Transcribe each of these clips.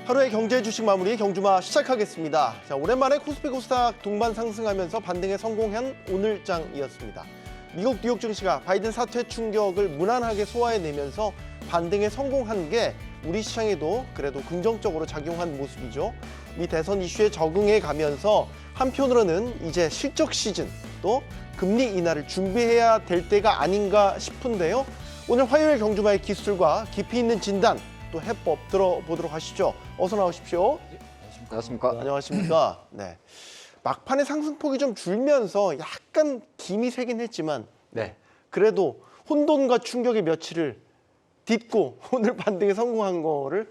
하루의 경제 주식 마무리 경주마 시작하겠습니다. 자, 오랜만에 코스피 코스닥 동반 상승하면서 반등에 성공한 오늘장이었습니다. 미국 뉴욕 증시가 바이든 사퇴 충격을 무난하게 소화해내면서 반등에 성공한 게 우리 시장에도 그래도 긍정적으로 작용한 모습이죠. 미 대선 이슈에 적응해 가면서 한편으로는 이제 실적 시즌 또 금리 인하를 준비해야 될 때가 아닌가 싶은데요. 오늘 화요일 경주마의 기술과 깊이 있는 진단 또 해법 들어보도록 하시죠. 어서 나오십시오. 안녕하십니까. 안녕하십니까. 네. 막판에 상승폭이 좀 줄면서 약간 김이 새긴 했지만 네. 그래도 혼돈과 충격의 며칠을 딛고 오늘 반등에 성공한 거를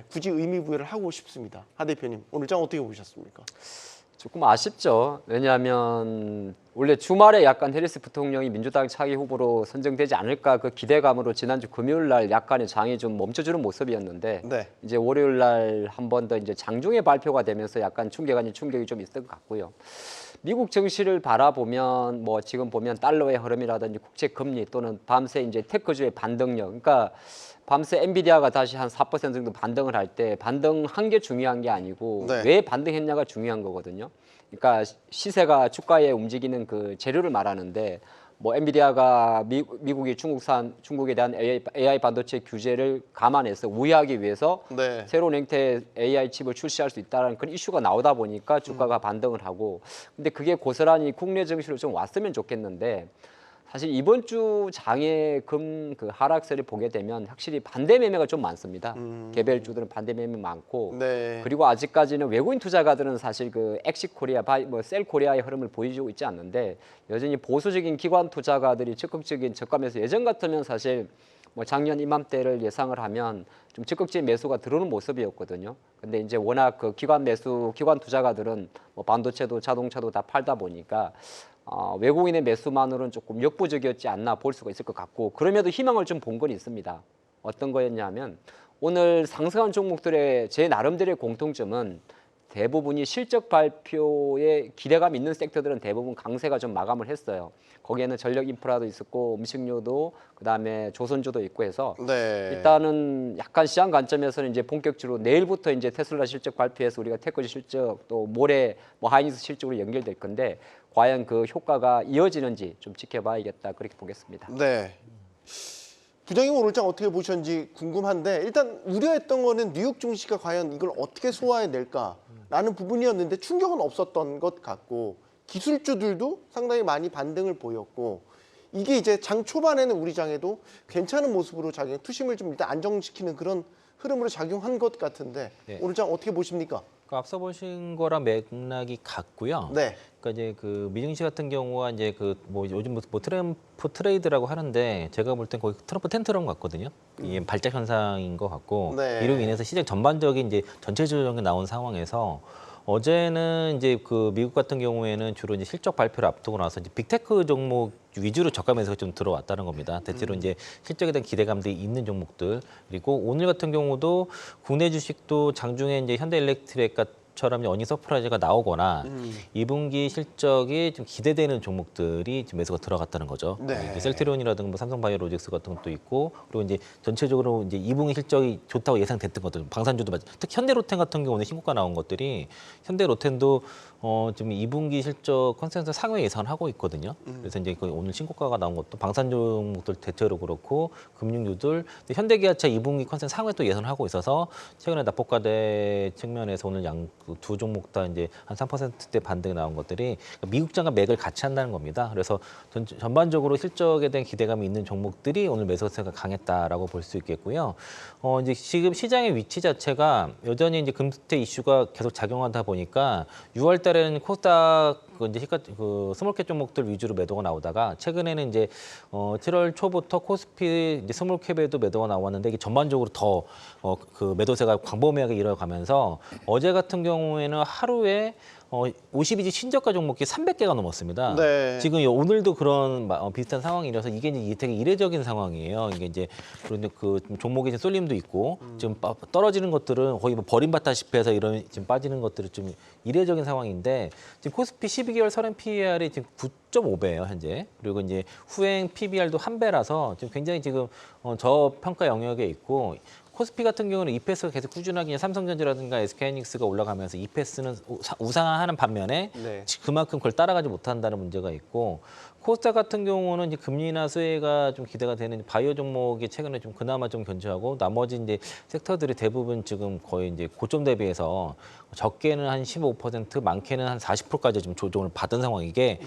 굳이 의미 부여를 하고 싶습니다. 하 대표님, 오늘 장 어떻게 보셨습니까? 조금 아쉽죠. 왜냐하면 원래 주말에 약간 해리스 부통령이 민주당 차기 후보로 선정되지 않을까 그 기대감으로 지난주 금요일 날 약간의 장이 좀 멈춰주는 모습이었는데 네. 이제 월요일 날 한 번 더 이제 장중에 발표가 되면서 약간 충격 아닌 충격이 좀 있을 것 같고요. 미국 증시를 바라보면 뭐 지금 보면 달러의 흐름이라든지 국채 금리 또는 밤새 이제 테크주의 반등력, 그러니까 밤새 엔비디아가 다시 한 4% 정도 반등을 할 때 반등한 게 중요한 게 아니고 네. 왜 반등했냐가 중요한 거거든요. 그러니까 시세가 주가에 움직이는 그 재료를 말하는데 뭐 엔비디아가 미국이 중국에 대한 AI 반도체 규제를 감안해서 우회하기 위해서 네. 새로운 형태의 AI 칩을 출시할 수 있다는 그런 이슈가 나오다 보니까 주가가 반등을 하고, 근데 그게 고스란히 국내 증시로 좀 왔으면 좋겠는데 사실 이번 주 장의 그 하락세를 보게 되면 확실히 반대 매매가 좀 많습니다. 개별주들은 반대 매매 많고, 네. 그리고 아직까지는 외국인 투자가들은 사실 그 엑시코리아, 셀코리아의 흐름을 보여주고 있지 않는데 여전히 보수적인 기관 투자가들이 적극적인 저가매수, 예전 같으면 사실 뭐 작년 이맘때를 예상을 하면 좀 적극적인 매수가 들어오는 모습이었거든요. 근데 이제 워낙 그 기관 투자가들은 뭐 반도체도 자동차도 다 팔다 보니까 외국인의 매수만으로는 조금 역부족이었지 않나 볼 수가 있을 것 같고, 그럼에도 희망을 좀 본 건 있습니다. 어떤 거였냐면 오늘 상승한 종목들의 제 나름대로의 공통점은 대부분이 실적 발표에 기대감 있는 섹터들은 대부분 강세가 좀 마감을 했어요. 거기에는 전력 인프라도 있었고 음식료도 그다음에 조선주도 있고 해서 네. 일단은 약간 시장 관점에서는 이제 본격적으로 내일부터 이제 테슬라 실적 발표해서 우리가 테크지 실적 또 모레 뭐 하이닉스 실적으로 연결될 건데 과연 그 효과가 이어지는지 좀 지켜봐야겠다 그렇게 보겠습니다. 네. 부장님 오늘 장 어떻게 보셨는지 궁금한데 일단 우려했던 거는 뉴욕 증시가 과연 이걸 어떻게 소화해낼까라는 부분이었는데 충격은 없었던 것 같고 기술주들도 상당히 많이 반등을 보였고 이게 이제 장 초반에는 우리 장에도 괜찮은 모습으로 투심을 좀 일단 안정시키는 그런 흐름으로 작용한 것 같은데 네. 오늘 장 어떻게 보십니까? 앞서 보신 거랑 맥락이 같고요. 네. 그러니까 이제 그 미증시 같은 경우가 이제 그 뭐 요즘 뭐 트럼프 트레이드라고 하는데 제가 볼 땐 거의 트럼프 텐트럼 같거든요. 이게 발작 현상인 것 같고 네. 이로 인해서 시장 전반적인 이제 전체적인 나온 상황에서 어제는 이제 그 미국 같은 경우에는 주로 이제 실적 발표를 앞두고 나서 이제 빅테크 종목 위주로 저가 매수가 좀 들어왔다는 겁니다. 대체로 이제 실적에 대한 기대감들이 있는 종목들, 그리고 오늘 같은 경우도 국내 주식도 장중에 이제 현대일렉트릭 처럼 어닝 서프라이즈가 나오거나 2분기 실적이 좀 기대되는 종목들이 지금 매수가 들어갔다는 거죠. 네. 셀트리온이라든가 뭐 삼성바이오로직스 같은 것도 있고, 그리고 이제 전체적으로 이제 2분기 실적이 좋다고 예상됐던 것들, 방산주도 특히 현대로템 같은 경우는 신고가 나온 것들이 현대로템도 지금 2분기 실적 컨센서스 상회 예상을 하고 있거든요. 그래서 이제 오늘 신고가가 나온 것도 방산주 종목들 대체로 그렇고 금융주들, 현대기아차 2분기 컨센서스 상회 또 예상을 하고 있어서 최근에 납폭과대 측면에서 오늘 두 종목 다 이제 한 3%대 반등이 나온 것들이 미국장과 맥을 같이 한다는 겁니다. 그래서 전반적으로 실적에 대한 기대감이 있는 종목들이 오늘 매수세가 강했다라고 볼 수 있겠고요. 이제 지금 시장의 위치 자체가 여전히 이제 금태 이슈가 계속 작용하다 보니까 6월 달에는 코스닥 이제 그 스몰캡 종목들 위주로 매도가 나오다가 최근에는 이제 7월 초부터 코스피 이제 스몰캡에도 매도가 나왔는데 이게 전반적으로 더 그 매도세가 광범위하게 일어가면서 어제 같은 경우에는 하루에 52지 신저가 종목이 300개가 넘었습니다. 네. 지금 오늘도 그런 비슷한 상황이라서 이게 이제 되게 이례적인 상황이에요. 이게 이제 그런데 그 종목에 이제 쏠림도 있고 지금 떨어지는 것들은 거의 뭐 버림받다시피 해서 이런 지금 빠지는 것들이 좀 이례적인 상황인데 지금 코스피 12개월 선행 PER이 지금 9.5배예요 현재. 그리고 이제 후행 PBR도 1배라서 지금 굉장히 지금 저평가 영역에 있고. 코스피 같은 경우는 EPS가 계속 꾸준하게 삼성전자라든가 SK하이닉스가 올라가면서 EPS는 우상화하는 반면에 네. 그만큼 그걸 따라가지 못한다는 문제가 있고 코스닥 같은 경우는 이제 금리나 수혜가 좀 기대가 되는 바이오 종목이 최근에 좀 그나마 좀 견조하고 나머지 이제 섹터들이 대부분 지금 거의 이제 고점 대비해서 적게는 한 15%, 많게는 한 40%까지 좀 조정을 받은 상황이게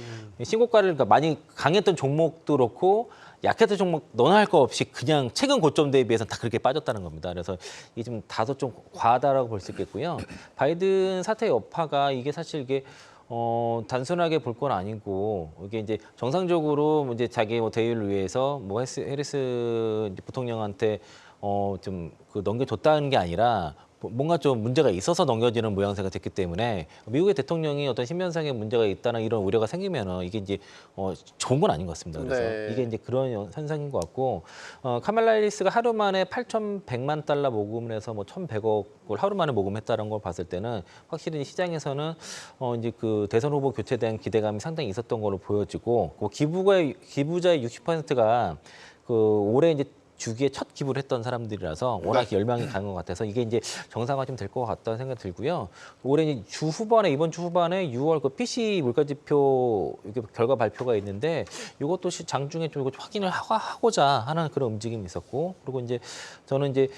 신고가를 그러니까 많이 강했던 종목도 그렇고 약했던 종목 너나 할 거 없이 그냥 최근 고점 대비해서 다 그렇게 빠졌다는 겁니다. 그래서 이게 좀 다소 좀 과하다라고 볼 수 있겠고요. 바이든 사태 여파가 이게 사실 이게 단순하게 볼 건 아니고 이게 이제 정상적으로 이제 자기 뭐 대의를 위해서 뭐 해리스 부통령한테 좀 그 넘겨줬다는 게 아니라 뭔가 좀 문제가 있어서 넘겨지는 모양새가 됐기 때문에 미국의 대통령이 어떤 신변상의 문제가 있다는 이런 우려가 생기면은 이게 이제 좋은 건 아닌 것 같습니다. 그래서 네. 이게 이제 그런 현상인 것 같고 카말라 해리스가 하루 만에 8,100만 달러 모금을 해서 뭐 1,100억을 하루 만에 모금했다는 걸 봤을 때는 확실히 시장에서는 이제 그 대선 후보 교체에 대한 기대감이 상당히 있었던 걸로 보여지고 그 기부자의 60%가 그 올해 이제 주기에 첫 기부를 했던 사람들이라서 워낙 열망이 강한 것 같아서 이게 이제 정상화 좀 될 것 같다는 생각이 들고요. 올해 이제 이번 주 후반에 6월 그 PC 물가지표 이게 결과 발표가 있는데 이것도 장중에 좀 이거 확인을 하고자 하는 그런 움직임이 있었고 그리고 이제 저는 이제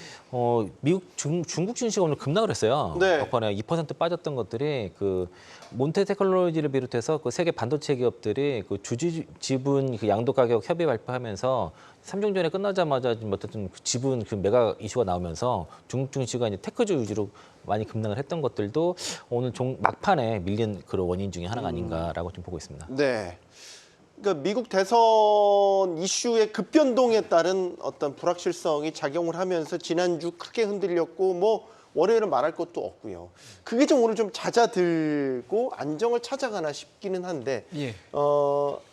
미국 중국 증시가 오늘 급락을 했어요. 네. 막판에 2% 빠졌던 것들이 그 몬테 테크놀로지를 비롯해서 그 세계 반도체 기업들이 그 주주 지분 그 양도 가격 협의 발표하면서 3중 전에 끝나자마자 좀 어쨌든 그 지분 그 매각 이슈가 나오면서 중국 증시가 이제 테크주 위주로 많이 급락을 했던 것들도 오늘 막판에 밀린 그런 원인 중에 하나가 아닌가라고 좀 보고 있습니다. 네. 그러니까 미국 대선 이슈의 급변동에 따른 어떤 불확실성이 작용을 하면서 지난주 크게 흔들렸고 뭐 월요일은 말할 것도 없고요. 그게 좀 오늘 좀 잦아들고 안정을 찾아가나 싶기는 한데 예.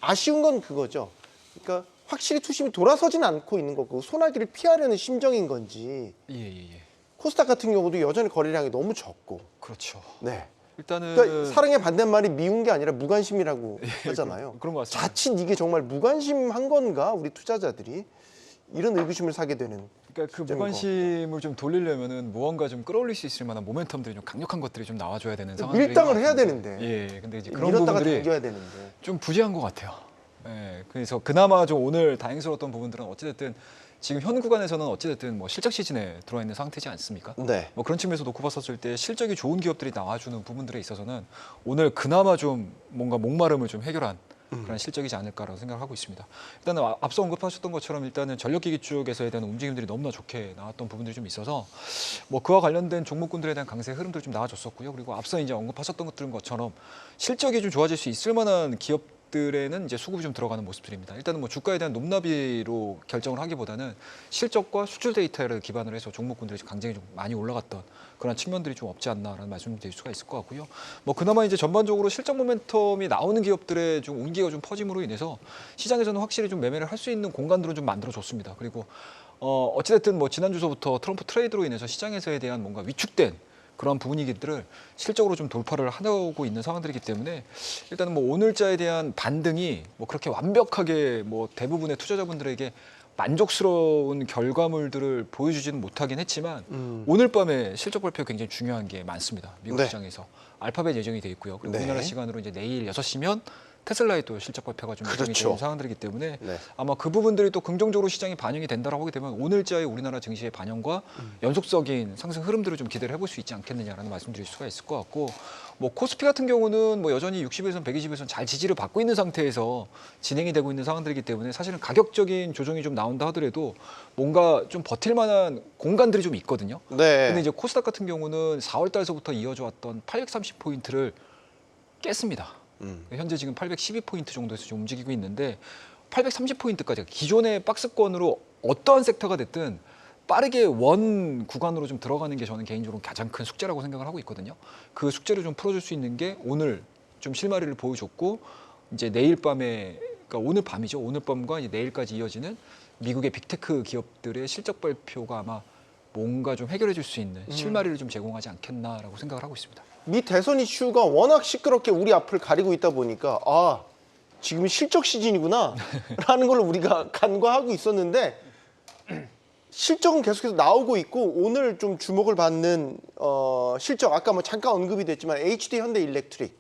아쉬운 건 그거죠. 그러니까 확실히 투심이 돌아서지는 않고 있는 거고 소나기를 피하려는 심정인 건지 예. 코스닥 같은 경우도 여전히 거래량이 너무 적고 그렇죠. 네. 일단은 그러니까 사랑의 반대말이 미운 게 아니라 무관심이라고 하잖아요. 그런 것 같습니다. 자칫 이게 정말 무관심한 건가 우리 투자자들이 이런 의구심을 사게 되는. 그러니까 그 시점인 무관심을 좀 돌리려면은 무언가 좀 끌어올릴 수 있을 만한 모멘텀들이 좀 강력한 것들이 좀 나와줘야 되는 상황들이 밀당을 해야 되는데. 예, 근데 이제 그런 밀었다가 부분들이 당겨야 되는데. 좀 부재한 것 같아요. 예, 그래서 그나마 좀 오늘 다행스러웠던 부분들은 어찌됐든 지금 현 구간에서는 어찌됐든 뭐 실적 시즌에 들어와 있는 상태지 않습니까? 네. 뭐 그런 측면에서 놓고 봤었을 때 실적이 좋은 기업들이 나와주는 부분들에 있어서는 오늘 그나마 좀 뭔가 목마름을 좀 해결한 그런 실적이지 않을까라고 생각을 하고 있습니다. 일단은 앞서 언급하셨던 것처럼 일단은 전력기기 쪽에서에 대한 움직임들이 너무나 좋게 나왔던 부분들이 좀 있어서 뭐 그와 관련된 종목군들에 대한 강세 흐름도 좀 나와줬었고요. 그리고 앞서 이제 언급하셨던 것처럼 실적이 좀 좋아질 수 있을 만한 기업들에는 이제 수급이 좀 들어가는 모습들입니다. 일단은 뭐 주가에 대한 높나비로 결정을 하기보다는 실적과 수출 데이터를 기반으로 해서 종목군들이 강쟁이 좀 많이 올라갔던 그런 측면들이 좀 없지 않나라는 말씀을 드릴 수가 있을 것 같고요. 뭐 그나마 이제 전반적으로 실적 모멘텀이 나오는 기업들의 좀 운기가 좀 퍼짐으로 인해서 시장에서는 확실히 좀 매매를 할 수 있는 공간들은 좀 만들어줬습니다. 그리고 어찌됐든 뭐 지난주서부터 트럼프 트레이드로 인해서 시장에서에 대한 뭔가 위축된 그런 부분이기들을 실적으로 좀 돌파를 하고 있는 상황들이기 때문에 일단은 뭐 오늘자에 대한 반등이 뭐 그렇게 완벽하게 뭐 대부분의 투자자분들에게 만족스러운 결과물들을 보여주지는 못하긴 했지만 오늘 밤에 실적 발표가 굉장히 중요한 게 많습니다. 미국 네. 시장에서 알파벳 예정이 돼 있고요. 그리고 네. 우리나라 시간으로 이제 내일 6시면 테슬라의 또 실적 발표가 좀 예정이 그렇죠. 되는 상황들이기 때문에 네. 아마 그 부분들이 또 긍정적으로 시장이 반영이 된다라고 하게 되면 오늘자의 우리나라 증시의 반영과 연속적인 상승 흐름들을 좀 기대를 해볼 수 있지 않겠느냐라는 말씀드릴 수가 있을 것 같고 뭐 코스피 같은 경우는 뭐 여전히 60에선 120에선 잘 지지를 받고 있는 상태에서 진행이 되고 있는 상황들이기 때문에 사실은 가격적인 조정이 좀 나온다 하더라도 뭔가 좀 버틸 만한 공간들이 좀 있거든요. 네. 근데 이제 코스닥 같은 경우는 4월 달서부터 이어져 왔던 830포인트를 깼습니다. 현재 지금 812포인트 정도에서 좀 움직이고 있는데 830포인트까지 기존의 박스권으로 어떠한 섹터가 됐든 빠르게 원 구간으로 좀 들어가는 게 저는 개인적으로 가장 큰 숙제라고 생각을 하고 있거든요. 그 숙제를 좀 풀어줄 수 있는 게 오늘 좀 실마리를 보여줬고 이제 내일 밤에 그러니까 오늘 밤이죠. 오늘 밤과 이제 내일까지 이어지는 미국의 빅테크 기업들의 실적 발표가 아마 뭔가 좀 해결해 줄 수 있는 실마리를 좀 제공하지 않겠나라고 생각을 하고 있습니다. 미 대선 이슈가 워낙 시끄럽게 우리 앞을 가리고 있다 보니까 아 지금 실적 시즌이구나 라는 걸 우리가 간과하고 있었는데 실적은 계속해서 나오고 있고 오늘 좀 주목을 받는 실적 아까 뭐 잠깐 언급이 됐지만 HD 현대일렉트릭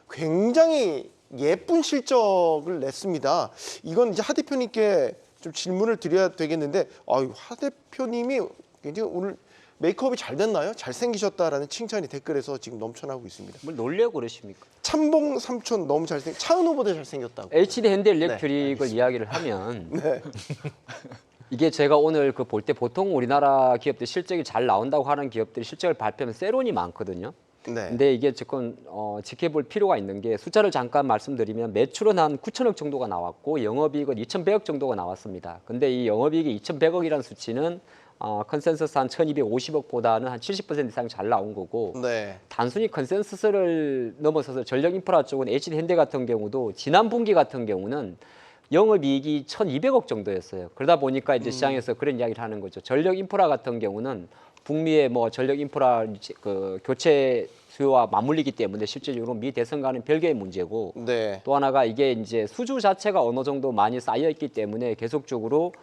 굉장히 예쁜 실적을 냈습니다. 이건 이제 하 대표님께 좀 질문을 드려야 되겠는데 하 대표님이 굉장히 오늘 메이크업이 잘 됐나요? 잘생기셨다라는 칭찬이 댓글에서 지금 넘쳐나고 있습니다. 뭘 놀려고 그러십니까? 참봉 삼촌 너무 차은우보다 잘생겼다고. HD 현대일렉트릭을 이야기를 하면 네. 이게 제가 오늘 그 볼 때 보통 우리나라 기업들 실적이 잘 나온다고 하는 기업들이 실적을 발표하면 세론이 많거든요. 네. 근데 이게 조금 지켜볼 필요가 있는 게 숫자를 잠깐 말씀드리면 매출은 한 9천억 정도가 나왔고 영업이익은 2,100억 정도가 나왔습니다. 근데 이 영업이익이 2,100억이라는 수치는 컨센서스 한 1,250억보다는 한 70% 이상 잘 나온 거고 네. 단순히 컨센서스를 넘어서서 전력 인프라 쪽은 HD 현대 같은 경우도 지난 분기 같은 경우는 영업이익이 1,200억 정도였어요. 그러다 보니까 이제 시장에서 그런 이야기를 하는 거죠. 전력 인프라 같은 경우는 북미의 뭐 전력 인프라 그 교체 수요와 맞물리기 때문에 실질적으로 미 대선과는 별개의 문제고 네. 또 하나가 이게 이제 수주 자체가 어느 정도 많이 쌓여 있기 때문에 계속적으로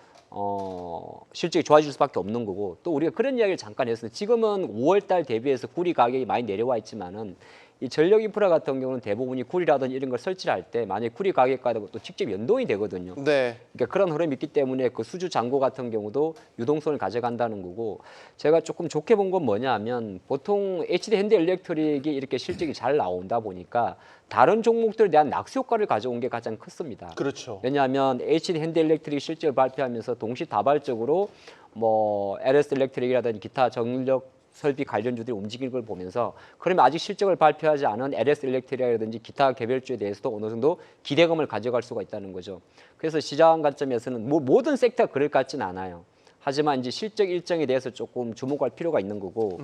실적이 좋아질 수밖에 없는 거고 또 우리가 그런 이야기를 잠깐 했어요. 지금은 5월 달 대비해서 구리 가격이 많이 내려와 있지만은 이 전력 인프라 같은 경우는 대부분이 구리라든지 이런 걸 설치를 할 때 만약 구리 가격과도 또 직접 연동이 되거든요. 네. 그러니까 그런 흐름이 있기 때문에 그 수주 잔고 같은 경우도 유동성을 가져간다는 거고 제가 조금 좋게 본 건 뭐냐면 보통 HD 현대일렉트릭이 이렇게 실적이 잘 나온다 보니까 다른 종목들에 대한 낙수 효과를 가져온 게 가장 컸습니다. 그렇죠. 왜냐하면 HD 현대일렉트릭 실적을 발표하면서 동시다발적으로 뭐 LS 일렉트릭이라든지 기타 전력 설비 관련주들이 움직이는 걸 보면서 그러면 아직 실적을 발표하지 않은 LS 일렉트릭이라든지 기타 개별주에 대해서도 어느 정도 기대감을 가져갈 수가 있다는 거죠. 그래서 시장 관점에서는 모든 섹터가 그럴 것 같지는 않아요. 하지만 이제 실적 일정에 대해서 조금 주목할 필요가 있는 거고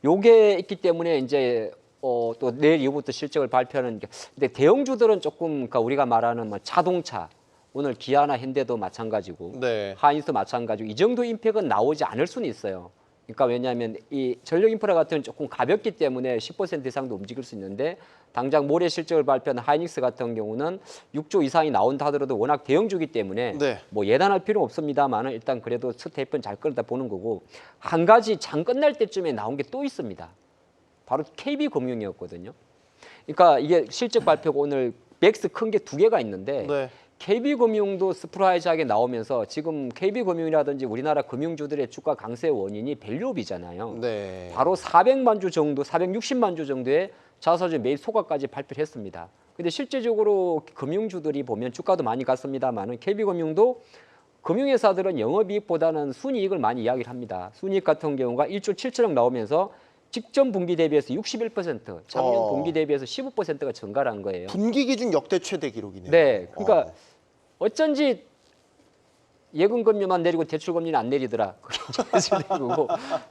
요게 있기 때문에 이제 또 내일 이후부터 실적을 발표하는 게 근데 대형주들은 조금 그러니까 우리가 말하는 뭐 자동차 오늘 기아나 현대도 마찬가지고 네. 하이닉스도 마찬가지고 이 정도 임팩은 나오지 않을 수는 있어요. 그러니까 왜냐하면 이 전력 인프라 같은 경우는 조금 가볍기 때문에 10% 이상도 움직일 수 있는데 당장 모레 실적을 발표한 하이닉스 같은 경우는 6조 이상이 나온다 하더라도 워낙 대형주기 때문에 네. 뭐 예단할 필요는 없습니다만은 일단 그래도 첫 대표는 잘 끌다 보는 거고 한 가지 장 끝날 때쯤에 나온 게 또 있습니다. 바로 KB금융이었거든요. 그러니까 이게 실적 발표가 오늘 맥스 큰 게 두 개가 있는데 네. KB금융도 스프라이즈하게 나오면서 지금 KB금융이라든지 우리나라 금융주들의 주가 강세 원인이 밸류업이잖아요. 네. 바로 400만 주 정도, 460만 주 정도의 자사주 매입 소각까지 발표를 했습니다. 근데 실제적으로 금융주들이 보면 주가도 많이 갔습니다만은 KB금융도 금융회사들은 영업이익보다는 순이익을 많이 이야기를 합니다. 순이익 같은 경우가 1조 7천억 나오면서 직전 분기 대비해서 61%, 작년 분기 대비해서 15%가 증가를 한 거예요. 분기 기준 역대 최대 기록이네요. 네, 그러니까 어쩐지 예금금리만 내리고 대출금리는 안 내리더라. 그게 이제 거고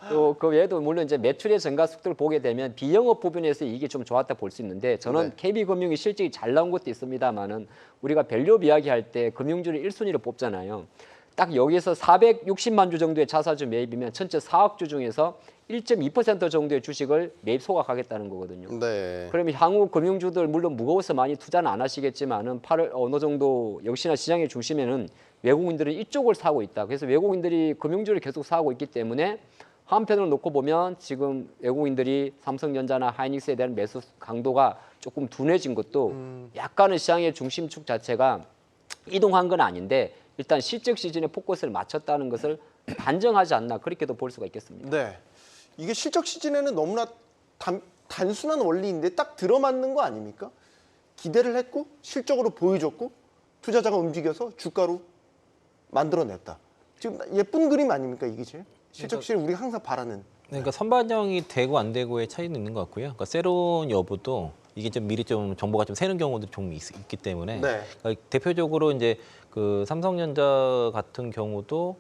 또 그 외에도 물론 이제 매출의 증가 속도를 보게 되면 비영업 부분에서 이게 좀 좋았다 볼 수 있는데 저는 네. KB금융이 실적이 잘 나온 것도 있습니다만은 우리가 밸류업 이야기할 때 금융주를 1순위로 뽑잖아요. 딱 여기서 460만 주 정도의 자사주 매입이면 전체 4억 주 중에서 1.2% 정도의 주식을 매입 소각하겠다는 거거든요. 네. 그러면 향후 금융주들 물론 무거워서 많이 투자는 안 하시겠지만은 어느 정도 역시나 시장의 중심에는 외국인들은 이쪽을 사고 있다. 그래서 외국인들이 금융주를 계속 사고 있기 때문에 한편으로 놓고 보면 지금 외국인들이 삼성전자나 하이닉스에 대한 매수 강도가 조금 둔해진 것도 약간은 시장의 중심축 자체가 이동한 건 아닌데 일단 실적 시즌에 포커스를 맞췄다는 것을 반증하지 않나 그렇게도 볼 수가 있겠습니다. 네. 이게 실적 시즌에는 너무나 단순한 원리인데 딱 들어맞는 거 아닙니까? 기대를 했고 실적으로 보여줬고 투자자가 움직여서 주가로 만들어냈다. 지금 예쁜 그림 아닙니까 이게 제일? 실적 시즌 우리가 항상 바라는. 그러니까 선반영이 되고 안 되고의 차이는 있는 것 같고요. 그러니까 세론 여부도 이게 좀 미리 좀 정보가 좀 새는 경우도 좀 있기 때문에 네. 그러니까 대표적으로 이제 그 삼성전자 같은 경우도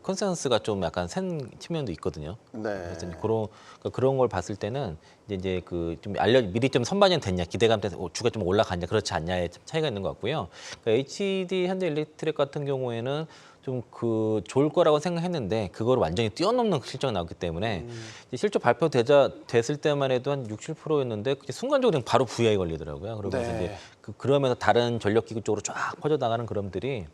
컨센서스가 좀 약간 센 측면도 있거든요. 네. 그래서 그런 걸 봤을 때는 이제 그 좀 미리 좀 선반영 됐냐, 기대감 때문에 주가 좀 올라갔냐, 그렇지 않냐의 차이가 있는 것 같고요. 그러니까 HD 현대일렉트릭 같은 경우에는 좀 좋을 거라고 생각했는데 그걸 완전히 뛰어넘는 실적이 나왔기 때문에 이제 실적 됐을 때만 해도 한 6, 7%였는데 순간적으로 그냥 바로 VI 걸리더라고요. 그러면서 네. 이제 그러면서 다른 전력기구 쪽으로 쫙 퍼져나가는 그럼들이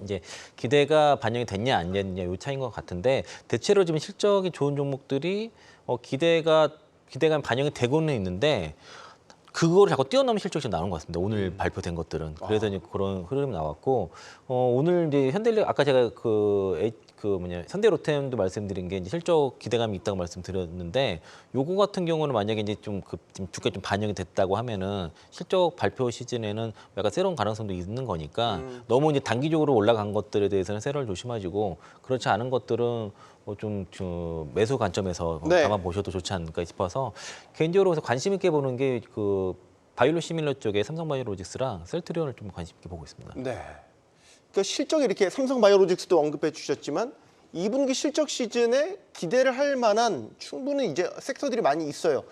이제 기대가 반영이 됐냐 안 됐냐 요 차이인 것 같은데 대체로 지금 실적이 좋은 종목들이 기대가 반영이 되고는 있는데 그거를 자꾸 뛰어넘는 실적이 좀 나오는 것 같습니다. 오늘 발표된 것들은 그래서 이제 그런 흐름이 나왔고 오늘 이제 현대일렉 아까 제가 현대로템도 말씀드린 게 이제 실적 기대감이 있다고 말씀드렸는데 요거 같은 경우는 만약에 이제 좀 주가에 좀 반영이 됐다고 하면은 실적 발표 시즌에는 약간 새로운 가능성도 있는 거니까 너무 이제 단기적으로 올라간 것들에 대해서는 세러를 조심하시고 그렇지 않은 것들은 좀 매수 관점에서 네. 담아보셔도 좋지 않을까 싶어서 개인적으로 그래서 관심 있게 보는 게 그 바이오 시밀러 쪽에 삼성바이오로직스랑 셀트리온을 좀 관심 있게 보고 있습니다. 네. 그러니까 실적이 이렇게 삼성바이오로직스도 언급해 주셨지만 2분기 실적 시즌에 기대를 할 만한 충분히 이제 섹터들이 많이 있어요.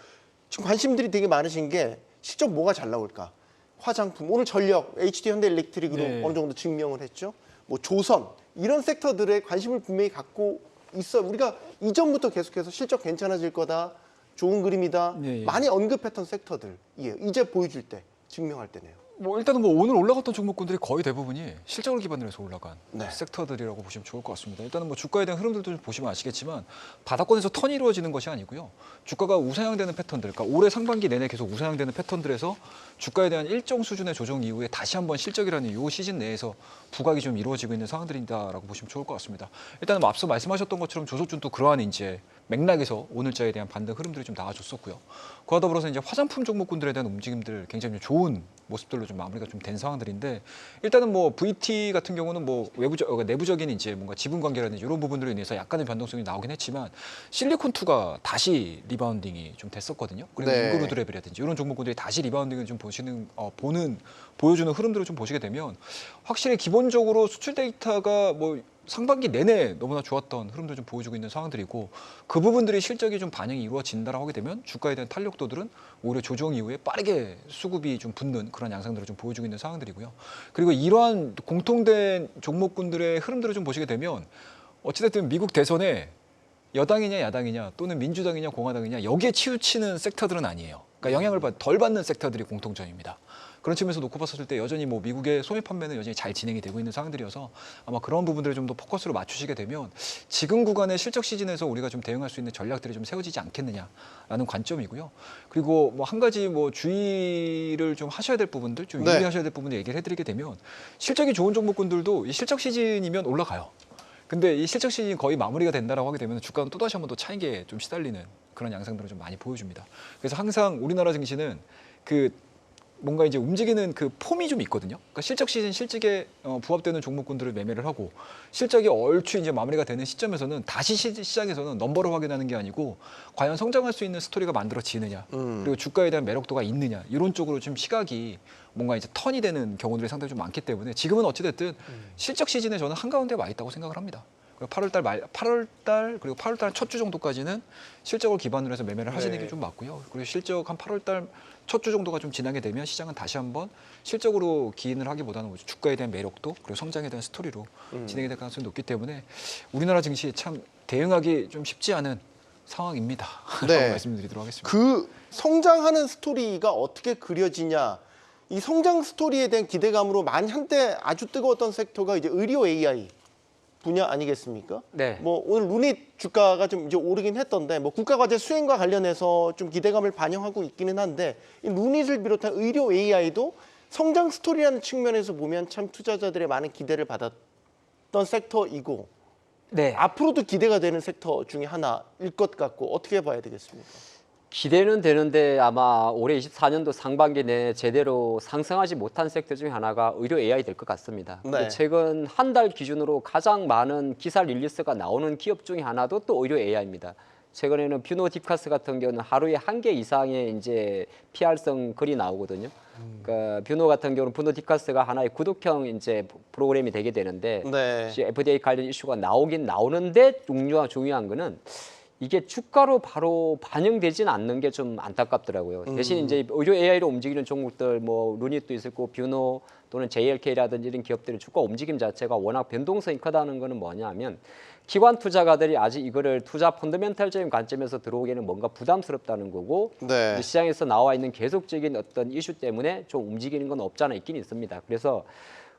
지금 관심들이 되게 많으신 게 실적 뭐가 잘 나올까? 화장품, 오늘 전력, HD 현대일렉트릭으로 네. 어느 정도 증명을 했죠. 뭐 조선 이런 섹터들에 관심을 분명히 갖고 있어. 우리가 이전부터 계속해서 실적 괜찮아질 거다, 좋은 그림이다 예, 예. 많이 언급했던 섹터들. 예, 이제 보여줄 때, 증명할 때네요. 뭐 일단은 뭐 오늘 올라갔던 종목군들이 거의 대부분이 실적을 기반으로 해서 올라간 네. 섹터들이라고 보시면 좋을 것 같습니다. 일단은 뭐 주가에 대한 흐름들도 좀 보시면 아시겠지만 바닥권에서 턴이 이루어지는 것이 아니고요. 주가가 우상향되는 패턴들, 그러니까 올해 상반기 내내 계속 우상향되는 패턴들에서 주가에 대한 일정 수준의 조정 이후에 다시 한번 실적이라는 이 시즌 내에서 부각이 좀 이루어지고 있는 상황들이다라고 보시면 좋을 것 같습니다. 일단은 뭐 앞서 말씀하셨던 것처럼 조선주도 그러한 이제 맥락에서 오늘자에 대한 반등 흐름들이 좀 나와줬었고요. 그와 더불어서 이제 화장품 종목군들에 대한 움직임들 굉장히 좋은 모습들로 좀 마무리가 좀 된 상황들인데 일단은 뭐 VT 같은 경우는 뭐 내부적인 이제 뭔가 지분 관계라든지 이런 부분들로 인해서 약간의 변동성이 나오긴 했지만 실리콘2가 다시 리바운딩이 좀 됐었거든요. 그리고 네. 인그루드랩이라든지 이런 종목군들이 다시 리바운딩을 좀 보여주는 흐름들을 좀 보시게 되면 확실히 기본적으로 수출 데이터가 뭐 상반기 내내 너무나 좋았던 흐름들 좀 보여주고 있는 상황들이고 그 부분들이 실적이 좀 반영이 이루어진다라고 하게 되면 주가에 대한 탄력도들은 오히려 조정 이후에 빠르게 수급이 좀 붙는 그런 양상들을 좀 보여주고 있는 상황들이고요. 그리고 이러한 공통된 종목군들의 흐름들을 좀 보시게 되면 어찌됐든 미국 대선에 여당이냐 야당이냐 또는 민주당이냐 공화당이냐 여기에 치우치는 섹터들은 아니에요. 그러니까 영향을 덜 받는 섹터들이 공통점입니다. 그런 측면에서 놓고 봤을 때 여전히 뭐 미국의 소매 판매는 여전히 잘 진행이 되고 있는 상황들이어서 아마 그런 부분들을 좀 더 포커스로 맞추시게 되면 지금 구간의 실적 시즌에서 우리가 좀 대응할 수 있는 전략들이 좀 세워지지 않겠느냐라는 관점이고요. 그리고 뭐 한 가지 뭐 주의를 좀 하셔야 될 부분들, 좀 네. 유의하셔야 될 부분을 얘기를 해드리게 되면 실적이 좋은 종목군들도 이 실적 시즌이면 올라가요. 근데 이 실적 시즌이 거의 마무리가 된다라고 하게 되면 주가는 또다시 한번 더 차익에 좀 시달리는 그런 양상들을 좀 많이 보여줍니다. 그래서 항상 우리나라 증시는 그 뭔가 이제 움직이는 그 폼이 좀 있거든요. 그러니까 실적 시즌 실적에 부합되는 종목군들을 매매를 하고 실적이 얼추 이제 마무리가 되는 시점에서는 다시 시장에서는 넘버를 확인하는 게 아니고 과연 성장할 수 있는 스토리가 만들어지느냐 그리고 주가에 대한 매력도가 있느냐 이런 쪽으로 좀 시각이 뭔가 이제 턴이 되는 경우들이 상당히 좀 많기 때문에 지금은 어찌됐든 실적 시즌에 저는 한가운데 와 있다고 생각을 합니다. 8월달 그리고 8월달 첫 주 정도까지는 실적을 기반으로 해서 매매를 하시는 네. 게 좀 맞고요. 그리고 실적 한 8월달 첫 주 정도가 좀 지나게 되면 시장은 다시 한번 실적으로 기인을 하기보다는 주가에 대한 매력도 그리고 성장에 대한 스토리로 진행이 될 가능성이 높기 때문에 우리나라 증시 참 대응하기 좀 쉽지 않은 상황입니다. 네. 말씀드리도록 하겠습니다. 그 성장하는 스토리가 어떻게 그려지냐. 이 성장 스토리에 대한 기대감으로 한때 아주 뜨거웠던 섹터가 이제 의료 AI 분야 아니겠습니까? 네. 뭐 오늘 루닛 주가가 좀 이제 오르긴 했던데 뭐 국가 과제 수행과 관련해서 좀 기대감을 반영하고 있기는 한데 이 루닛을 비롯한 의료 AI도 성장 스토리라는 측면에서 보면 참 투자자들의 많은 기대를 받았던 섹터이고 네. 앞으로도 기대가 되는 섹터 중에 하나일 것 같고 어떻게 봐야 되겠습니까? 기대는 되는데 아마 올해 24년도 상반기 내에 제대로 상승하지 못한 섹터 중에 하나가 의료 AI 될 것 같습니다. 네. 근데 최근 한 달 기준으로 가장 많은 기사 릴리스가 나오는 기업 중에 하나도 또 의료 AI입니다. 최근에는 뷰노 딥카스 같은 경우는 하루에 1개 이상의 이제 PR성 글이 나오거든요. 그러니까 뷰노 같은 경우는 뷰노 딥카스가 하나의 구독형 이제 프로그램이 되게 되는데 네. FDA 관련 이슈가 나오긴 나오는데 중요한 거는 이게 주가로 바로 반영되지는 않는 게 좀 안타깝더라고요. 대신 이제 의료 AI로 움직이는 종목들 뭐 루닛도 있었고 뷰노 또는 JLK라든지 이런 기업들의 주가 움직임 자체가 워낙 변동성이 크다는 거는 뭐냐면 기관 투자가들이 아직 이거를 투자 펀더멘탈적인 관점에서 들어오기에는 뭔가 부담스럽다는 거고 네. 시장에서 나와 있는 계속적인 어떤 이슈 때문에 좀 움직이는 건 없지 않아 있긴 있습니다. 그래서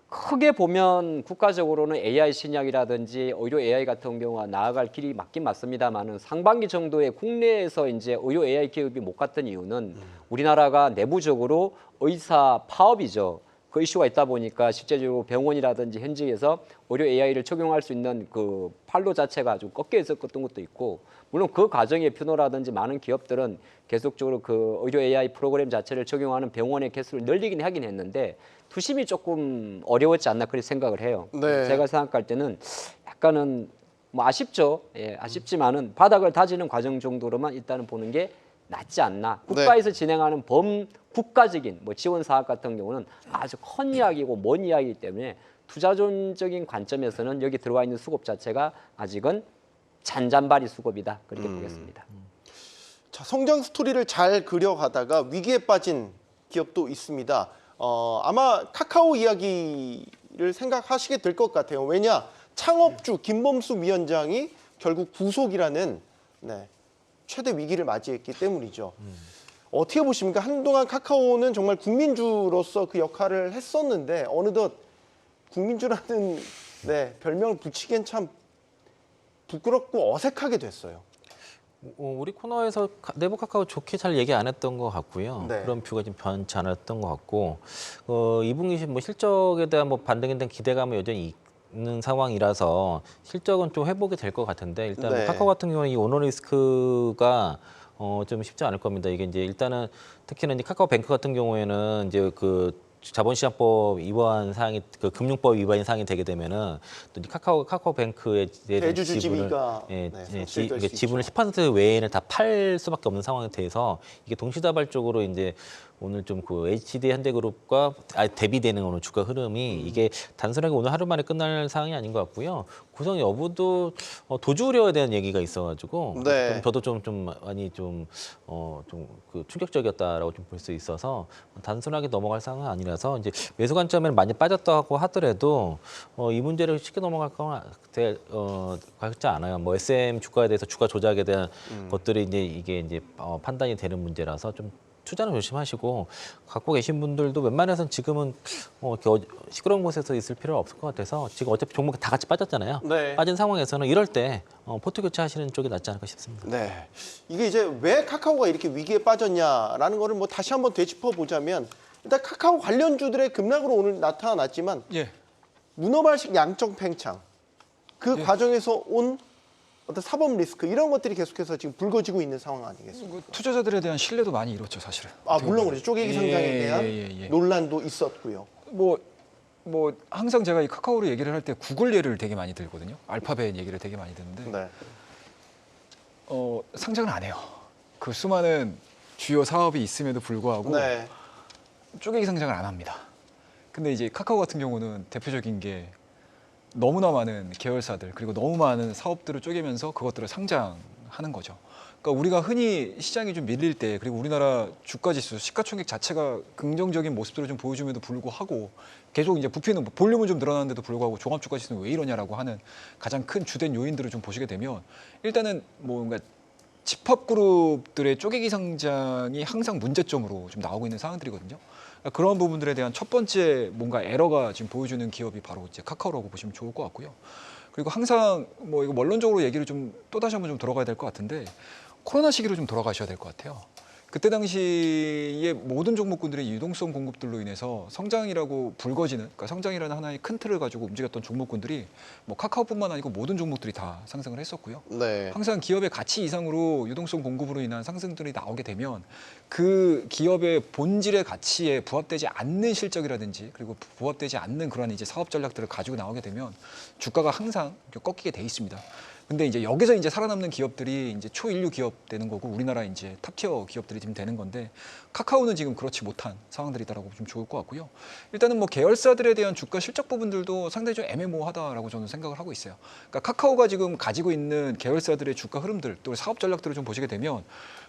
크게 보면 국가적으로는 AI 신약이라든지 의료 AI 같은 경우가 나아갈 길이 맞긴 맞습니다만은 상반기 정도에 국내에서 이제 의료 AI 기업이 못 갔던 이유는 우리나라가 내부적으로 의사 파업이죠. 그 이슈가 있다 보니까 실제적으로 병원이라든지 현직에서 의료 AI를 적용할 수 있는 그 판로 자체가 좀 꺾여 있었던 것도 있고, 물론 그 과정에 퓨노라든지 많은 기업들은 계속적으로 그 의료 AI 프로그램 자체를 적용하는 병원의 개수를 늘리긴 하긴 했는데 투심이 조금 어려웠지 않나 그렇게 생각을 해요. 네. 제가 생각할 때는 약간은 뭐 아쉽죠. 예, 아쉽지만은 바닥을 다지는 과정 정도로만 일단은 보는 게 낫지 않나. 국가에서 진행하는 범국가적인 뭐 지원 사업 같은 경우는 아주 큰 이야기고 먼 이야기이기 때문에 투자존적인 관점에서는 여기 들어와 있는 수급 자체가 아직은 잔잔바리 수급이다. 그렇게 보겠습니다. 자, 성장 스토리를 잘 그려가다가 위기에 빠진 기업도 있습니다. 아마 카카오 이야기를 생각하시게 될 것 같아요. 왜냐, 창업주 김범수 위원장이 결국 구속이라는 최대 위기를 맞이했기 때문이죠. 어떻게 보십니까? 한동안 카카오는 정말 국민주로서 그 역할을 했었는데 어느덧 국민주라는 별명을 붙이기엔 참 부끄럽고 어색하게 됐어요. 우리 코너에서 내부 카카오 좋게 잘 얘기 안 했던 것 같고요. 네. 그런 뷰가 좀 변치 않았던 것 같고 2분기 뭐 실적에 대한 뭐 반등에 대한 기대감은 여전히 있는 상황이라서 실적은 좀 회복이 될 것 같은데 일단 네. 뭐 카카오 같은 경우는 이 오너 리스크가 좀 쉽지 않을 겁니다. 이게 이제 일단은 특히나 이제 카카오뱅크 같은 경우에는 이제 그 자본시장법 위반 사항이 그 금융법 위반 사항이 되게 되면은 또 카카오뱅크에 대한 대주주 지분을 지위가 이게 지분을 10% 외에는 다 팔 수밖에 없는 상황에 대해서 이게 동시다발적으로 이제 오늘 좀 그 HD 현대그룹과 대비되는 오늘 주가 흐름이 이게 단순하게 오늘 하루 만에 끝날 상황이 아닌 것 같고요. 구성 여부도 도주 우려에 대한 얘기가 있어가지고 네. 좀 저도 좀 많이 그 충격적이었다라고 좀 볼 수 있어서 단순하게 넘어갈 상황은 아니라서 이제 매수 관점에는 많이 빠졌다고 하더라도 이 문제를 쉽게 넘어갈 건 같지 않아요. 뭐 SM 주가에 대해서 주가 조작에 대한 것들이 이게 이제 판단이 되는 문제라서 좀 투자는 조심하시고 갖고 계신 분들도 웬만해서는 지금은 이렇게 시끄러운 곳에서 있을 필요는 없을 것 같아서 지금 어차피 종목 다 같이 빠졌잖아요. 네. 빠진 상황에서는 이럴 때 포트 교체하시는 쪽이 낫지 않을까 싶습니다. 네, 이게 이제 왜 카카오가 이렇게 위기에 빠졌냐라는 거를 뭐 다시 한번 되짚어 보자면 일단 카카오 관련주들의 급락으로 오늘 나타났지만 예. 문어발식 양적 팽창 그 예. 과정에서 온 어떤 사법 리스크 이런 것들이 계속해서 지금 불거지고 있는 상황 아니겠습니까? 투자자들에 대한 신뢰도 많이 잃었죠, 사실은. 물론 그렇죠. 쪼개기 상장에 대한 논란도 있었고요. 뭐 항상 제가 이 카카오를 얘기를 할 때 구글 예를 되게 많이 들거든요. 알파벳 얘기를 되게 많이 드는데 네. 상장을 안 해요. 그 수많은 주요 사업이 있음에도 불구하고 네. 쪼개기 상장을 안 합니다. 근데 이제 카카오 같은 경우는 대표적인 게 너무나 많은 계열사들 그리고 너무 많은 사업들을 쪼개면서 그것들을 상장하는 거죠. 그러니까 우리가 흔히 시장이 좀 밀릴 때 그리고 우리나라 주가지수 시가총액 자체가 긍정적인 모습들을 좀 보여줌에도 불구하고 계속 이제 부피는 볼륨은 좀 늘어나는데도 불구하고 종합주가지수는 왜 이러냐라고 하는 가장 큰 주된 요인들을 좀 보시게 되면 일단은 뭔가 집합그룹들의 쪼개기 상장이 항상 문제점으로 좀 나오고 있는 상황들이거든요. 그러니까 그런 부분들에 대한 첫 번째 뭔가 에러가 지금 보여주는 기업이 바로 이제 카카오라고 보시면 좋을 것 같고요. 그리고 항상 뭐 이거 원론적으로 얘기를 좀 또 다시 한번 좀 들어가야 될 것 같은데 코로나 시기로 좀 돌아가셔야 될 것 같아요. 그때 당시에 모든 종목군들의 유동성 공급들로 인해서 성장이라고 불거지는, 그러니까 성장이라는 하나의 큰 틀을 가지고 움직였던 종목군들이 뭐 카카오뿐만 아니고 모든 종목들이 다 상승을 했었고요. 네. 항상 기업의 가치 이상으로 유동성 공급으로 인한 상승들이 나오게 되면 그 기업의 본질의 가치에 부합되지 않는 실적이라든지 그리고 부합되지 않는 그런 이제 사업 전략들을 가지고 나오게 되면 주가가 항상 꺾이게 돼 있습니다. 근데 이제 여기서 이제 살아남는 기업들이 이제 초일류 기업 되는 거고 우리나라 이제 탑티어 기업들이 지금 되는 건데 카카오는 지금 그렇지 못한 상황들이다라고 좀 좋을 것 같고요. 일단은 뭐 계열사들에 대한 주가 실적 부분들도 상당히 좀 애매모호하다라고 저는 생각을 하고 있어요. 그러니까 카카오가 지금 가지고 있는 계열사들의 주가 흐름들 또 사업 전략들을 좀 보시게 되면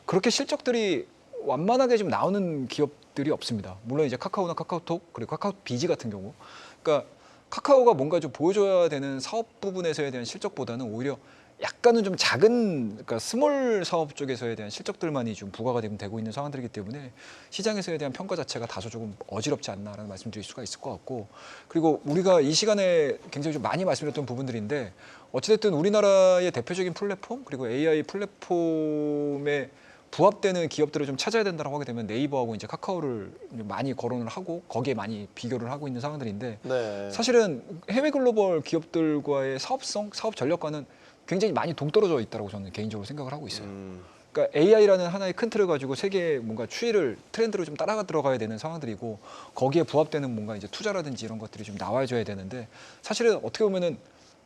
그렇게 실적들이 완만하게 지금 나오는 기업들이 없습니다. 물론 이제 카카오나 카카오톡 그리고 카카오비지 같은 경우, 그러니까 카카오가 뭔가 좀 보여줘야 되는 사업 부분에서에 대한 실적보다는 오히려 약간은 좀 작은 그러니까 스몰 사업 쪽에서에 대한 실적들만이 좀 부과가 되고 있는 상황들이기 때문에 시장에서에 대한 평가 자체가 다소 조금 어지럽지 않나라는 말씀드릴 수가 있을 것 같고 그리고 우리가 이 시간에 굉장히 좀 많이 말씀드렸던 부분들인데 어찌됐든 우리나라의 대표적인 플랫폼 그리고 AI 플랫폼에 부합되는 기업들을 좀 찾아야 된다고 하게 되면 네이버하고 이제 카카오를 많이 거론을 하고 거기에 많이 비교를 하고 있는 상황들인데 네. 사실은 해외 글로벌 기업들과의 사업성, 사업 전략과는 굉장히 많이 동떨어져 있다고 저는 개인적으로 생각을 하고 있어요. 그러니까 AI라는 하나의 큰 틀을 가지고 세계의 뭔가 추이를 트렌드를 좀 따라가 들어가야 되는 상황들이고 거기에 부합되는 뭔가 이제 투자라든지 이런 것들이 좀 나와줘야 되는데 사실은 어떻게 보면은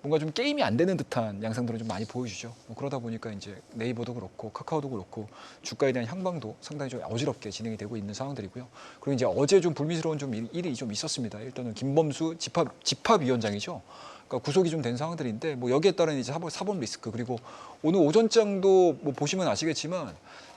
뭔가 좀 게임이 안 되는 듯한 양상들을 좀 많이 보여주죠. 그러다 보니까 이제 네이버도 그렇고 카카오도 그렇고 주가에 대한 향방도 상당히 좀 어지럽게 진행이 되고 있는 상황들이고요. 그리고 이제 어제 좀 불미스러운 좀 일이 좀 있었습니다. 일단은 김범수 집합위원장이죠. 그러니까 구속이 좀 된 상황들인데 뭐 여기에 따른 이제 사법 리스크 그리고 오늘 오전장도 뭐 보시면 아시겠지만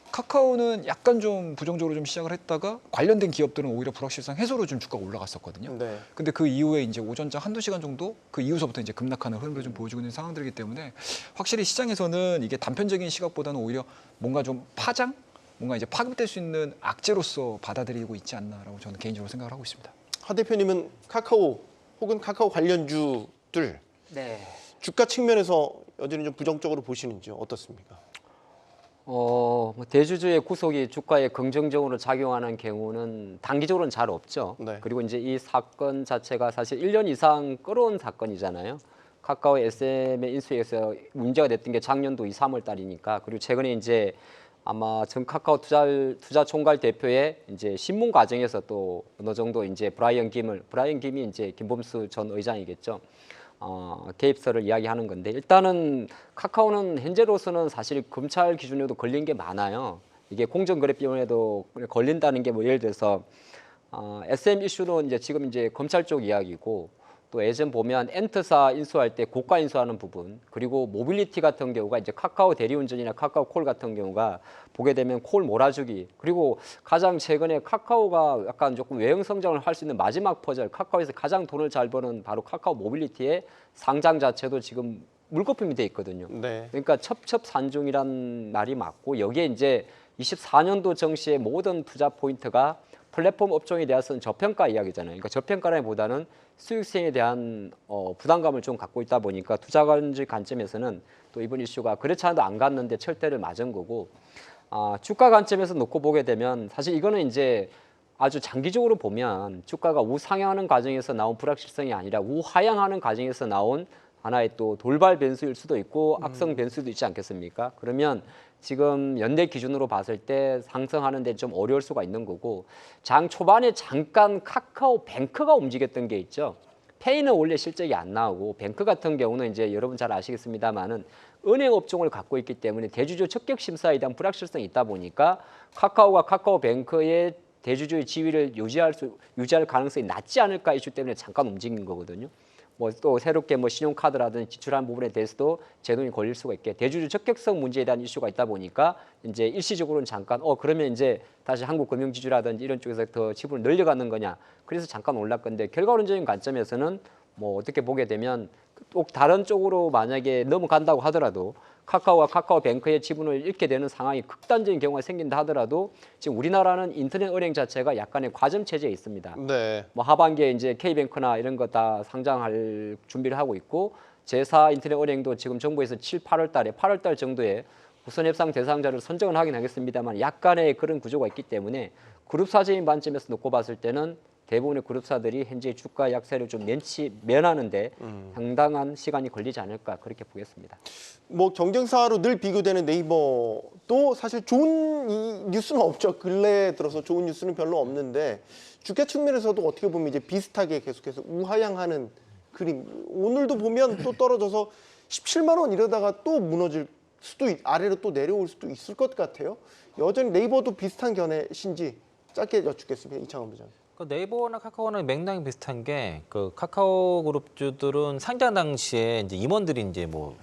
카카오는 약간 좀 부정적으로 좀 시작을 했다가 관련된 기업들은 오히려 불확실성 해소로 좀 주가가 올라갔었거든요. 네. 근데 그 이후에 이제 오전장 한두 시간 정도 그 이후서부터 이제 급락하는 흐름을 좀 보여주고 있는 상황들이기 때문에 확실히 시장에서는 이게 단편적인 시각보다는 오히려 뭔가 좀 파장, 뭔가 이제 파급될 수 있는 악재로서 받아들이고 있지 않나라고 저는 개인적으로 생각을 하고 있습니다. 하 대표님은 카카오 혹은 카카오 관련주들 네. 주가 측면에서 여전히 좀 부정적으로 보시는지 어떻습니까? 뭐 대주주의 구속이 주가에 긍정적으로 작용하는 경우는 단기적으로는 잘 없죠. 네. 그리고 이제 이 사건 자체가 사실 1년 이상 끌어온 사건이잖아요. 카카오 SM의 인수에서 문제가 됐던 게 작년도 2, 3월 달이니까. 그리고 최근에 이제 아마 전 카카오 투자 총괄 대표의 이제 신문 과정에서 또 어느 정도 이제 브라이언 김이 이제 김범수 전 의장이겠죠. 개입설을 이야기하는 건데 일단은 카카오는 현재로서는 사실 검찰 기준으로도 걸린 게 많아요. 이게 공정거래위원회도 걸린다는 게 뭐 예를 들어서 SM 이슈는 이제 지금 이제 검찰 쪽 이야기고 또 예전 보면 엔터사 인수할 때 고가 인수하는 부분 그리고 모빌리티 같은 경우가 이제 카카오 대리운전이나 카카오 콜 같은 경우가 보게 되면 콜 몰아주기 그리고 가장 최근에 카카오가 약간 조금 외형 성장을 할 수 있는 마지막 퍼즐 카카오에서 가장 돈을 잘 버는 바로 카카오 모빌리티의 상장 자체도 지금 물거품이 돼 있거든요. 네. 그러니까 첩첩산중이란 말이 맞고 여기에 이제 24년도 정시의 모든 투자 포인트가 플랫폼 업종에 대해서는 저평가 이야기잖아요. 그러니까 저평가라기보다는 수익성에 대한 부담감을 좀 갖고 있다 보니까 투자관의 관점에서는 또 이번 이슈가 그렇지 않아도 안 갔는데 철대를 맞은 거고 주가 관점에서 놓고 보게 되면 사실 이거는 이제 아주 장기적으로 보면 주가가 우상향하는 과정에서 나온 불확실성이 아니라 우하향하는 과정에서 나온 하나의 또 돌발 변수일 수도 있고 악성 변수도 있지 않겠습니까? 그러면 지금 연대 기준으로 봤을 때 상승하는 데 좀 어려울 수가 있는 거고 장 초반에 잠깐 카카오뱅크가 움직였던 게 있죠. 페이는 원래 실적이 안 나오고 뱅크 같은 경우는 이제 여러분 잘 아시겠습니다만은 은행 업종을 갖고 있기 때문에 대주주 적격 심사에 대한 불확실성이 있다 보니까 카카오가 카카오뱅크의 대주주의 지위를 유지할 가능성이 낮지 않을까 이슈 때문에 잠깐 움직인 거거든요. 뭐 또 새롭게 뭐 신용카드라든지 지출한 부분에 대해서도 제동이 걸릴 수가 있게 대주주 적격성 문제에 대한 이슈가 있다 보니까 이제 일시적으로는 잠깐 그러면 이제 다시 한국금융지주라든지 이런 쪽에서 더 지분을 늘려가는 거냐 그래서 잠깐 올랐건데 결과론적인 관점에서는 뭐 어떻게 보게 되면 또 다른 쪽으로 만약에 넘어간다고 하더라도 카카오가 카카오뱅크의 지분을 잃게 되는 상황이 극단적인 경우가 생긴다 하더라도 지금 우리나라는 인터넷 은행 자체가 약간의 과점 체제에 있습니다. 네. 뭐 하반기에 이제 K뱅크나 이런 거 다 상장할 준비를 하고 있고 제4 인터넷 은행도 지금 정부에서 7, 8월 달 정도에 우선 협상 대상자를 선정을 하긴 하겠습니다만 약간의 그런 구조가 있기 때문에 그룹사적인 관점에서 놓고 봤을 때는 대부분의 그룹사들이 현재 주가 약세를 좀 면하는데 상당한 시간이 걸리지 않을까 그렇게 보겠습니다. 뭐 경쟁사로 늘 비교되는 네이버도 사실 좋은 뉴스는 없죠. 근래에 들어서 좋은 뉴스는 별로 없는데 주가 측면에서도 어떻게 보면 이제 비슷하게 계속해서 우하향하는 그림. 오늘도 보면 또 떨어져서 17만 원 이러다가 또 무너질 수도 아래로 또 내려올 수도 있을 것 같아요. 여전히 네이버도 비슷한 견해신지 짧게 여쭙겠습니다. 이창원 부장님. 네이버나 카카오는 맥락이 비슷한 게 그 카카오 그룹주들은 상장 당시에 이제 임원들이 이제 뭐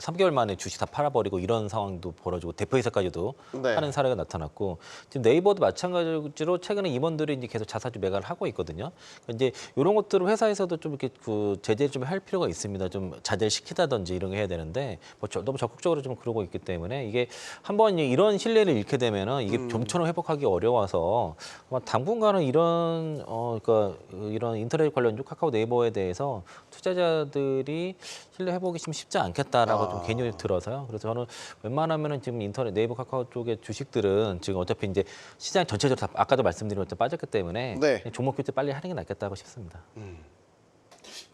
3개월 만에 주식 다 팔아버리고 이런 상황도 벌어지고 대표이사까지도 네. 하는 사례가 나타났고 지금 네이버도 마찬가지로 최근에 임원들이 이제 계속 자사주 매각을 하고 있거든요. 이제 이런 것들을 회사에서도 좀 이렇게 그 제재를 좀 할 필요가 있습니다. 좀 자제를 시키다든지 이런 게 해야 되는데 뭐 너무 적극적으로 좀 그러고 있기 때문에 이게 한번 이런 신뢰를 잃게 되면은 이게 좀처럼 회복하기 어려워서 아마 당분간은 이런 그러니까 이런 인터넷 관련주 카카오 네이버에 대해서 투자자들이 신뢰 회복이 좀 쉽지 않겠다라고 좀 개인적으로 들어서요. 그래서 저는 웬만하면은 지금 인터넷 네이버 카카오 쪽의 주식들은 지금 어차피 이제 시장 전체적으로 다 아까도 말씀드린 것처럼 빠졌기 때문에 네. 종목 교체 빨리 하는 게 낫겠다고 싶습니다.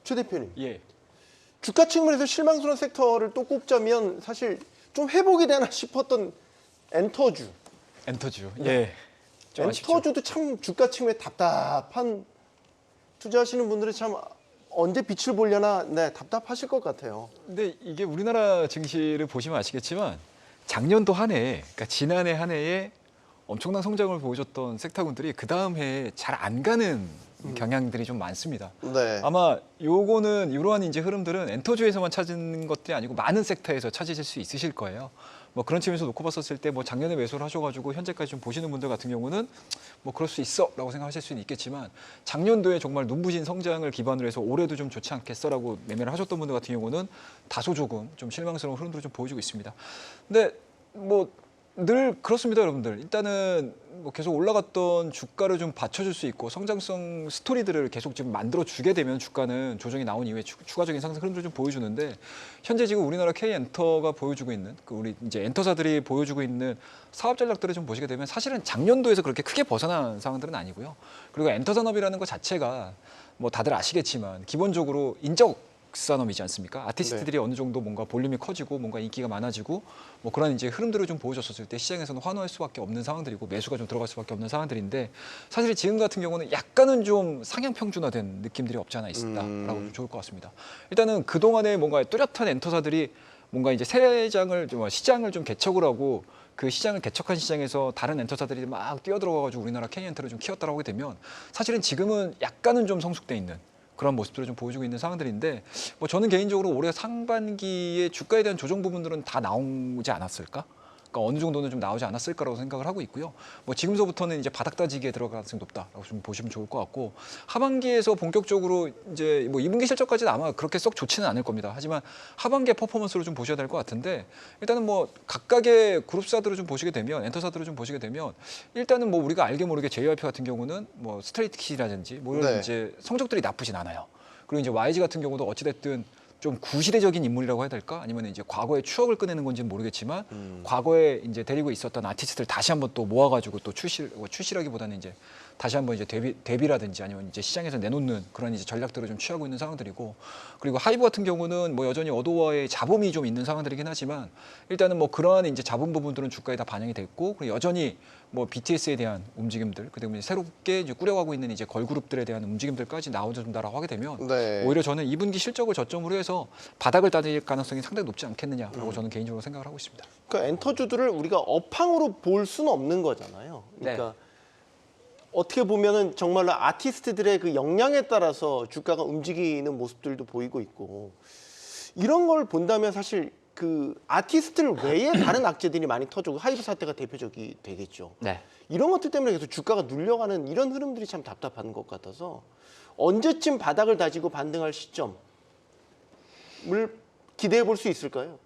최 대표님, 예. 주가 측면에서 실망스러운 섹터를 또 꼽자면 사실 좀 회복이 되나 싶었던 엔터주. 엔터주. 예. 좀 아쉽죠. 엔터주도 참 주가 측면에 답답한 투자하시는 분들은 참 언제 빛을 보려나 네, 답답하실 것 같아요. 근데 이게 우리나라 증시를 보시면 아시겠지만 작년도 한 해, 그러니까 지난해 한 해에 엄청난 성장을 보여줬던 섹터군들이 그 다음 해에 잘 안 가는 경향들이 좀 많습니다. 네. 아마 요거는 이러한 이제 흐름들은 엔터주에서만 찾은 것들이 아니고 많은 섹터에서 찾으실 수 있으실 거예요. 뭐 그런 측면에서 놓고 봤었을 때 뭐 작년에 매수를 하셔가지고 현재까지 좀 보시는 분들 같은 경우는 뭐 그럴 수 있어라고 생각하실 수는 있겠지만 작년도에 정말 눈부신 성장을 기반으로 해서 올해도 좀 좋지 않겠어라고 매매를 하셨던 분들 같은 경우는 다소 조금 좀 실망스러운 흐름들을 좀 보여주고 있습니다. 근데 뭐 늘 그렇습니다, 여러분들. 일단은 뭐 계속 올라갔던 주가를 좀 받쳐줄 수 있고 성장성 스토리들을 계속 지금 만들어주게 되면 주가는 조정이 나온 이후에 추가적인 상승 흐름들을 좀 보여주는데 현재 지금 우리나라 K엔터가 보여주고 있는 그 우리 이제 엔터사들이 보여주고 있는 사업 전략들을 좀 보시게 되면 사실은 작년도에서 그렇게 크게 벗어난 상황들은 아니고요. 그리고 엔터산업이라는 것 자체가 뭐 다들 아시겠지만 기본적으로 인적 산업이지 않습니까? 아티스트들이 어느 정도 뭔가 볼륨이 커지고 뭔가 인기가 많아지고 뭐 그런 이제 흐름들을 좀 보여줬었을 때 시장에서는 환호할 수밖에 없는 상황들이고 매수가 좀 들어갈 수밖에 없는 상황들인데 사실 지금 같은 경우는 약간은 좀 상향 평준화된 느낌들이 없지 않아 있다라고 좀 좋을 것 같습니다. 일단은 그 동안에 뭔가 뚜렷한 엔터사들이 뭔가 이제 시장을 좀 개척을 하고 그 시장을 개척한 시장에서 다른 엔터사들이 막 뛰어들어가지고 우리나라 K엔터를 좀 키웠다라고 하게 되면 사실은 지금은 약간은 좀 성숙돼 있는 그런 모습들을 좀 보여주고 있는 상황들인데 뭐 저는 개인적으로 올해 상반기에 주가에 대한 조정 부분들은 다 나오지 않았을까? 그러니까 어느 정도는 좀 나오지 않았을까라고 생각을 하고 있고요. 뭐 지금서부터는 이제 바닥 따지기에 들어갈 가능성이 높다라고 좀 보시면 좋을 것 같고 하반기에서 본격적으로 이제 뭐 2분기 실적까지는 아마 그렇게 썩 좋지는 않을 겁니다. 하지만 하반기의 퍼포먼스를 좀 보셔야 될 것 같은데 일단은 뭐 각각의 그룹사들을 좀 보시게 되면 엔터사들을 좀 보시게 되면 일단은 뭐 우리가 알게 모르게 JYP 같은 경우는 뭐 스트레이트키라든지 뭐 이런 네. 이제 성적들이 나쁘진 않아요. 그리고 이제 YG 같은 경우도 어찌됐든 좀 구시대적인 인물이라고 해야 될까? 아니면 이제 과거의 추억을 꺼내는 건지는 모르겠지만 과거에 이제 데리고 있었던 아티스트를 다시 한번 또 모아가지고 또 출시라기보다는 이제 다시 한번 이제 데뷔라든지 아니면 이제 시장에서 내놓는 그런 이제 전략들을 좀 취하고 있는 상황들이고 그리고 하이브 같은 경우는 뭐 여전히 어도어의 자본이 좀 있는 상황들이긴 하지만 일단은 뭐 그러한 이제 자본 부분들은 주가에 다 반영이 됐고 그리고 여전히 뭐 BTS에 대한 움직임들 그다음에 새롭게 이제 꾸려가고 있는 이제 걸그룹들에 대한 움직임들까지 나오준다라고 하게 되면 네. 오히려 저는 2분기 실적을 저점으로 해서 바닥을 따질 가능성이 상당히 높지 않겠느냐라고 저는 개인적으로 생각을 하고 있습니다. 그러니까 엔터주들을 우리가 업황으로 볼 수는 없는 거잖아요. 그러니까 어떻게 보면은 정말로 아티스트들의 그 역량에 따라서 주가가 움직이는 모습들도 보이고 있고 이런 걸 본다면 사실 그 아티스트를 외에 다른 악재들이 많이 터지고 하이브 사태가 대표적이 되겠죠. 네. 이런 것들 때문에 계속 주가가 눌려가는 이런 흐름들이 참 답답한 것 같아서 언제쯤 바닥을 다지고 반등할 시점을 기대해 볼 수 있을까요?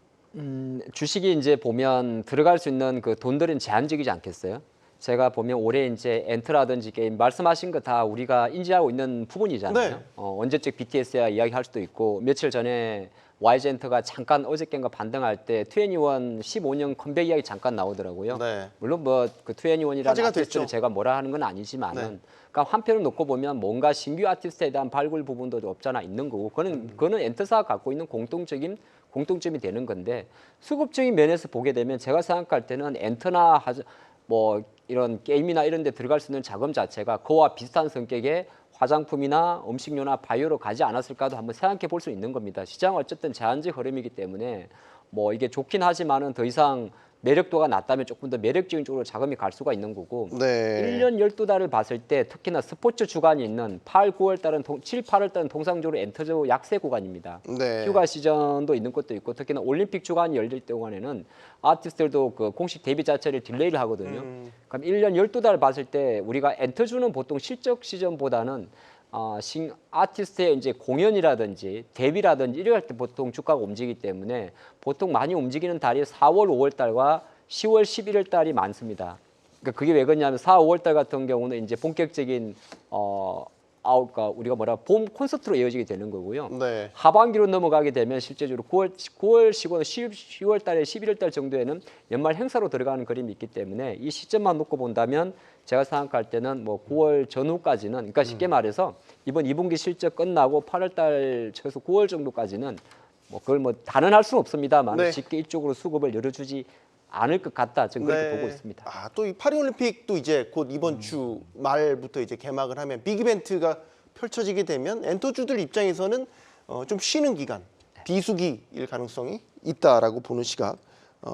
주식이 이제 보면 들어갈 수 있는 그 돈들은 제한적이지 않겠어요? 제가 보면 올해 이제 엔트라든지 게임 말씀하신 거 다 우리가 인지하고 있는 부분이잖아요. 네. 언제적 BTS야 이야기할 수도 있고 며칠 전에 YG엔터가 잠깐 어저께인가 반등할 때 21 15년 컴백 이야기 잠깐 나오더라고요. 네. 물론 뭐 그 21이라는 화제가 아티스트를 됐죠. 제가 뭐라 하는 건 아니지만은 네. 그러니까 한편을 놓고 보면 뭔가 신규 아티스트에 대한 발굴 부분도 없잖아 있는 거고 그거는 엔터사가 갖고 있는 공통점이 되는 건데 수급적인 면에서 보게 되면 제가 생각할 때는 엔터나 뭐 이런 게임이나 이런 데 들어갈 수 있는 자금 자체가 그와 비슷한 성격의 화장품이나 음식료나 바이오로 가지 않았을까도 한번 생각해 볼 수 있는 겁니다. 시장은 어쨌든 제한적 흐름이기 때문에 뭐 이게 좋긴 하지만은 더 이상 매력도가 낮다면 조금 더 매력적인 쪽으로 자금이 갈 수가 있는 거고 네. 1년 12달을 봤을 때 특히나 스포츠 주간이 있는 8, 9월 달은 7, 8월 달은 통상적으로 엔터주 약세 구간입니다. 네. 휴가 시즌도 있는 것도 있고 특히나 올림픽 주간이 열릴 동안에는 아티스트들도 그 공식 데뷔 자체를 딜레이를 하거든요. 그럼 1년 12달 봤을 때 우리가 엔터주는 보통 실적 시즌보다는 아티스트의 이제 공연이라든지 데뷔라든지 이럴 때 보통 주가가 움직이기 때문에 보통 많이 움직이는 달이 4월, 5월 달과 10월, 11월 달이 많습니다. 그러니까 그게 왜 그러냐면 4, 5월 달 같은 경우는 이제 본격적인 그러니까 우리가 봄 콘서트로 이어지게 되는 거고요. 네. 하반기로 넘어가게 되면 실제적으로 9월 쉬고 10월 달에 11월 달 정도에는 연말 행사로 들어가는 그림이 있기 때문에 이 시점만 놓고 본다면 제가 생각할 때는 뭐 9월 전후까지는 그러니까 쉽게 말해서 이번 2분기 실적 끝나고 8월 달 최소 9월 정도까지는 뭐 그걸 뭐 단언할 수는 없습니다만 네. 쉽게 이쪽으로 수급을 열어주지 않을 것 같다. 저는 그렇게 보고 있습니다. 또 이 파리올림픽도 이제 곧 이번 주 말부터 이제 개막을 하면 빅 이벤트가 펼쳐지게 되면 엔터주들 입장에서는 좀 쉬는 기간, 비수기일 가능성이 있다라고 보는 시각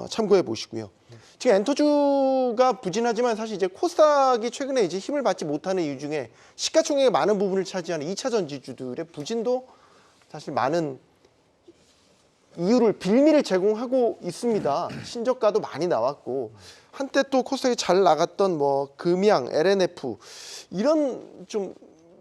참고해 보시고요. 지금 엔터주가 부진하지만 사실 이제 코스닥이 최근에 이제 힘을 받지 못하는 이유 중에 시가총액의 많은 부분을 차지하는 2차 전지주들의 부진도 사실 많은 이유를 빌미를 제공하고 있습니다. 신저가도 많이 나왔고 한때 또 코스닥이 잘 나갔던 뭐 금양, LNF 이런 좀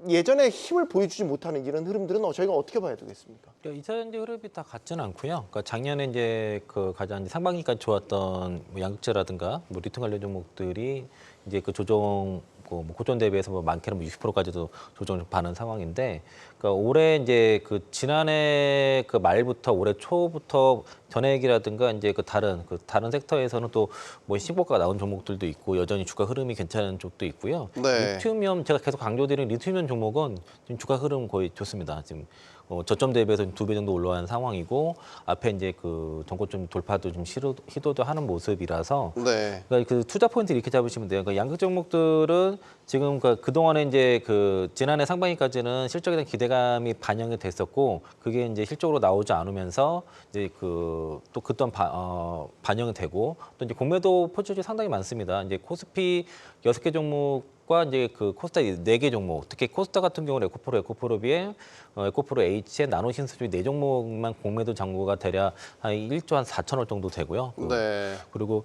예전에 힘을 보여주지 못하는 이런 흐름들은 저희가 어떻게 봐야 되겠습니까? 이차 전지 흐름이 다 같지는 않고요. 그러니까 작년에 이제 그 가장 이제 상반기까지 좋았던 뭐 양극재라든가 뭐 리튬 관련 종목들이 이제 그 조정 뭐 고점 대비해서 뭐 많게는 뭐 60%까지도 조정을 받는 상황인데, 그러니까 올해 이제 그 지난해 그 말부터 올해 초부터 전액이라든가 이제 그 다른 섹터에서는 또 뭐 신고가가 나온 종목들도 있고 여전히 주가 흐름이 괜찮은 쪽도 있고요. 네. 리튬이온 제가 계속 강조드리는 리튬이온 종목은 지금 주가 흐름 거의 좋습니다. 지금 저점 대비해서 2배 정도 올라간 상황이고 앞에 이제 그 전고점 돌파도 좀 시도도 하는 모습이라서 네. 그러니까 그 투자 포인트 이렇게 잡으시면 돼요. 그러니까 양극 종목들은 지금 그 동안에 이제 그 지난해 상반기까지는 실적에 대한 기대감이 반영이 됐었고 그게 이제 실적으로 나오지 않으면서 이제 그 또 그 또한 반영이 되고 또 이제 공매도 포지션이 상당히 많습니다. 이제 코스피 6개 종목과 이제 그 코스닥 4개 종목, 특히 코스닥 같은 경우는 에코프로 비에 에코프로 H의 나노 신수주의 4종목만 공매도 잔고가 대략 한 1조 한 4천억 정도 되고요. 네. 그리고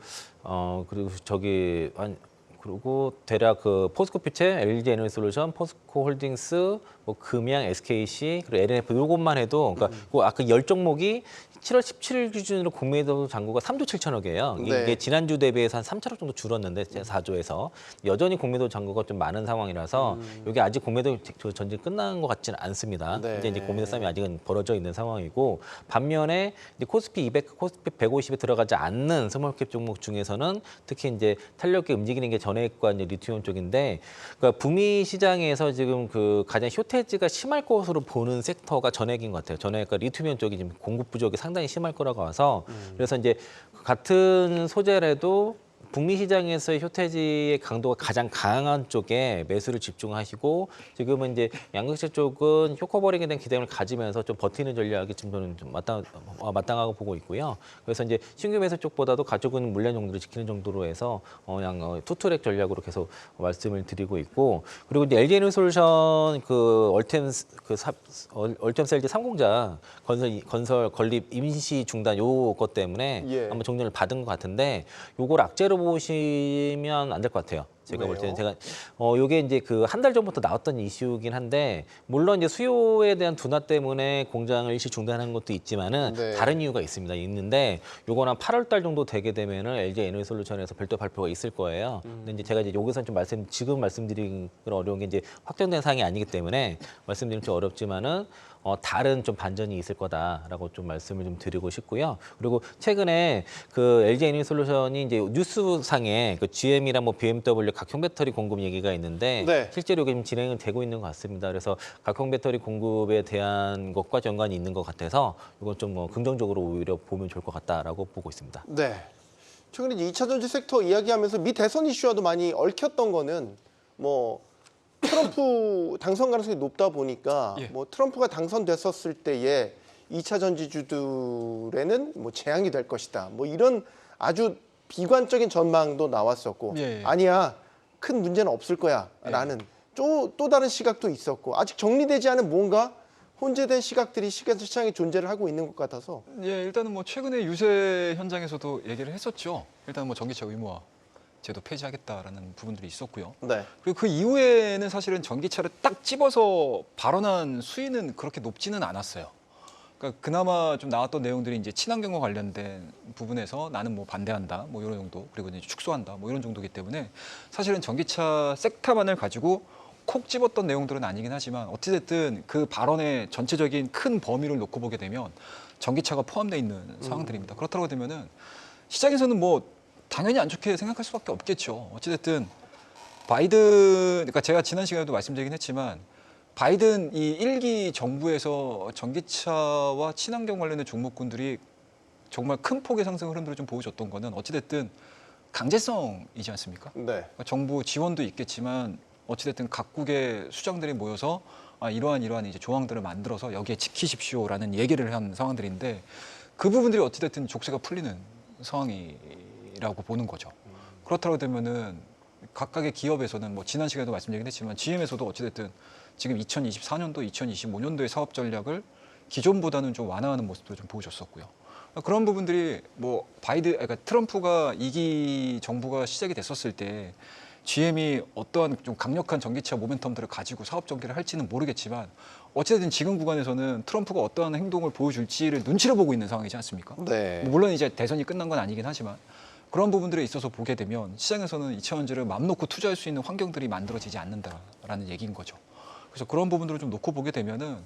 그리고 대략 그 포스코피체, LG 에너지솔루션, 포스코 홀딩스, 뭐 금양, SKC, 그리고 LNF 이것만 해도 그러니까 그 아까 10종목이 7월 17일 기준으로 공매도 잔고가 3조 7천억이에요. 네. 이게 지난주 대비해서 한 3천억 정도 줄었는데 4조에서 여전히 공매도 잔고가 좀 많은 상황이라서 이게 아직 공매도 전쟁 끝난 것 같지는 않습니다. 네. 이제 공매도 싸움이 아직은 벌어져 있는 상황이고 반면에 이제 코스피 200, 코스피 150에 들어가지 않는 스몰캡 종목 중에서는 특히 이제 탄력이 움직이는 게 전액과 이제 리튬 쪽인데 그러니까 북미 시장에서 지금 그 가장 쇼테지가 심할 것으로 보는 섹터가 전액인 것 같아요. 전액과 리튬 쪽이 지금 공급 부족이 상당히 심할 거라고 봐서 그래서 이제 같은 소재라도 북미 시장에서의 쇼테지의 강도가 가장 강한 쪽에 매수를 집중하시고 지금은 이제 양극재 쪽은 쇼커버링에 대한 기대감을 가지면서 좀 버티는 전략이 지금 저는 좀 마땅하고 보고 있고요. 그래서 이제 신규 매수 쪽보다도 가져오는 물량 정도를 지키는 정도로 해서 투트랙 전략으로 계속 말씀을 드리고 있고 그리고 이제 LG 에너지솔루션 그 얼템 셀즈 3공장 건설 건립 임시 중단 요것 때문에 예. 한번 종료를 받은 것 같은데 요걸 악재로 보시면 안 될 것 같아요. 제가 볼 때는 제가 요게 이제 그 한 달 전부터 나왔던 이슈이긴 한데 물론 이제 수요에 대한 둔화 때문에 공장을 일시 중단하는 것도 있지만은 네. 다른 이유가 있는데 요건 한 8월 달 정도 되게 되면은 LG 에너지솔루션에서 별도 발표가 있을 거예요. 근데 이제 제가 이제 여기서 좀 지금 말씀드리기 어려운 게 이제 확정된 사항이 아니기 때문에 말씀드리기 좀 어렵지만은 다른 좀 반전이 있을 거다라고 좀 말씀을 좀 드리고 싶고요. 그리고 최근에 그 LG 에너지솔루션이 이제 뉴스상에 그 GM이랑 뭐 BMW 각형 배터리 공급 얘기가 있는데 네. 실제로 이게 지금 진행은 되고 있는 것 같습니다. 그래서 각형 배터리 공급에 대한 것과 연관이 있는 것 같아서 이건 좀 뭐 긍정적으로 오히려 보면 좋을 것 같다라고 보고 있습니다. 네. 최근에 이제 2차 전지 섹터 이야기하면서 미 대선 이슈와도 많이 얽혔던 거는 뭐 트럼프 당선 가능성이 높다 보니까 예. 뭐 트럼프가 당선됐었을 때에 2차 전지주들에는 뭐 재앙이 될 것이다. 뭐 이런 아주 비관적인 전망도 나왔었고 예. 아니야 큰 문제는 없을 거야라는 또 다른 시각도 있었고 아직 정리되지 않은 뭔가 혼재된 시각들이 시장에 존재를 하고 있는 것 같아서 예, 일단은 뭐 최근에 유세 현장에서도 얘기를 했었죠. 일단 뭐 전기차 의무화 제도 폐지하겠다라는 부분들이 있었고요. 네. 그리고 그 이후에는 사실은 전기차를 딱 집어서 발언한 수위는 그렇게 높지는 않았어요. 그러니까 그나마 좀 나왔던 내용들이 이제 친환경과 관련된 부분에서 나는 뭐 반대한다, 뭐 이런 정도, 그리고 이제 축소한다, 뭐 이런 정도이기 때문에 사실은 전기차 섹터만을 가지고 콕 집었던 내용들은 아니긴 하지만 어찌됐든 그 발언의 전체적인 큰 범위를 놓고 보게 되면 전기차가 포함되어 있는 상황들입니다. 그렇다고 되면은 시장에서는 뭐 당연히 안 좋게 생각할 수밖에 없겠죠. 어찌됐든 바이든, 그러니까 제가 지난 시간에도 말씀드리긴 했지만 바이든 이 1기 정부에서 전기차와 친환경 관련된 종목군들이 정말 큰 폭의 상승 흐름들을 좀 보여줬던 거는 어찌됐든 강제성이지 않습니까? 네. 그러니까 정부 지원도 있겠지만 어찌됐든 각국의 수장들이 모여서 이러한 이제 조항들을 만들어서 여기에 지키십시오라는 얘기를 한 상황들인데 그 부분들이 어찌됐든 족쇄가 풀리는 상황이라고 보는 거죠. 그렇다고 되면은 각각의 기업에서는 뭐 지난 시간에도 말씀드리긴 했지만 GM에서도 어찌됐든 지금 2024년도, 2025년도의 사업 전략을 기존보다는 좀 완화하는 모습도 좀 보여줬었고요. 그런 부분들이 뭐 그러니까 트럼프가 2기 정부가 시작이 됐었을 때 GM이 어떠한 좀 강력한 전기차 모멘텀들을 가지고 사업 전개를 할지는 모르겠지만 어쨌든 지금 구간에서는 트럼프가 어떠한 행동을 보여줄지를 눈치를 보고 있는 상황이지 않습니까? 네. 물론 이제 대선이 끝난 건 아니긴 하지만 그런 부분들에 있어서 보게 되면 시장에서는 2차 전지를 맘 놓고 투자할 수 있는 환경들이 만들어지지 않는다라는 얘기인 거죠. 그래서 그런 부분들을 좀 놓고 보게 되면은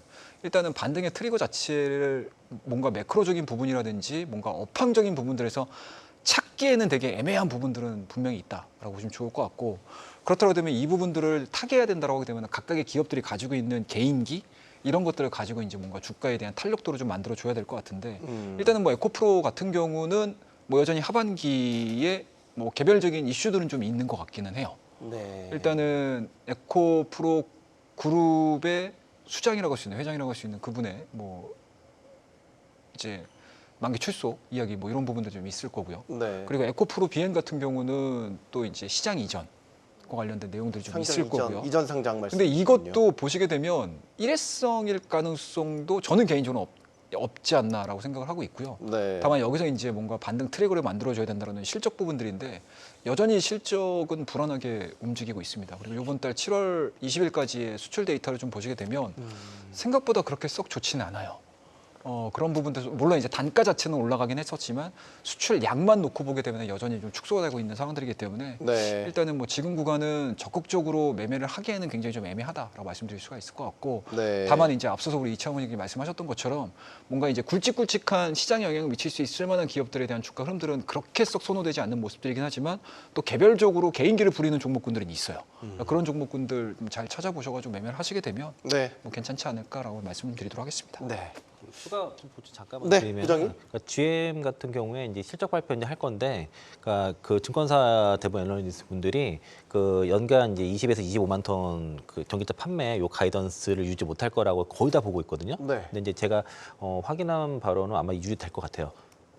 일단은 반등의 트리거 자체를 뭔가 매크로적인 부분이라든지 뭔가 업황적인 부분들에서 찾기에는 되게 애매한 부분들은 분명히 있다라고 보시면 좋을 것 같고 그렇다고 되면 이 부분들을 타개해야 된다고 하게 되면 각각의 기업들이 가지고 있는 개인기 이런 것들을 가지고 이제 뭔가 주가에 대한 탄력도를 좀 만들어 줘야 될 것 같은데 일단은 뭐 에코프로 같은 경우는 뭐 여전히 하반기에 뭐 개별적인 이슈들은 좀 있는 것 같기는 해요. 네. 일단은 에코프로 그룹의 수장이라고 할 수 있는 회장이라고 할 수 있는 그분의 뭐 이제 만기 출소 이야기 뭐 이런 부분도 좀 있을 거고요. 네. 그리고 에코프로 비엔 같은 경우는 또 이제 시장 이전과 관련된 내용들이 좀 있을 거고요. 이전 상장 말씀. 근데 이것도 보시게 되면 일회성일 가능성도 저는 개인적으로 없지 않나라고 생각을 하고 있고요. 네. 다만 여기서 이제 뭔가 반등 트랙을 만들어줘야 된다는 실적 부분들인데 여전히 실적은 불안하게 움직이고 있습니다. 그리고 이번 달 7월 20일까지의 수출 데이터를 좀 보시게 되면 생각보다 그렇게 썩 좋지는 않아요. 그런 부분들 물론 이제 단가 자체는 올라가긴 했었지만 수출량만 놓고 보게 되면 여전히 좀 축소가 되고 있는 상황들이기 때문에 네. 일단은 뭐 지금 구간은 적극적으로 매매를 하기에는 굉장히 좀 애매하다라고 말씀드릴 수가 있을 것 같고 네. 다만 이제 앞서서 우리 이창훈 의원님이 말씀하셨던 것처럼 뭔가 이제 굵직굵직한 시장에 영향을 미칠 수 있을 만한 기업들에 대한 주가 흐름들은 그렇게 썩 선호되지 않는 모습들이긴 하지만 또 개별적으로 개인기를 부리는 종목군들은 있어요. 그러니까 그런 종목군들 좀 잘 찾아보셔가지고 매매를 하시게 되면 네. 뭐 괜찮지 않을까라고 말씀드리도록 하겠습니다. 네. 추가 좀 잠깐만 네, 드리면 부장님. 그러니까 GM 같은 경우에 이제 실적 발표 이제 할 건데, 그러니까 그 증권사 대부분 애널리스트 분들이 그 연간 이제 20에서 25만 톤 그 전기차 판매 요 가이던스를 유지 못할 거라고 거의 다 보고 있거든요. 네. 근데 이제 제가 확인한 바로는 아마 유지될 것 같아요.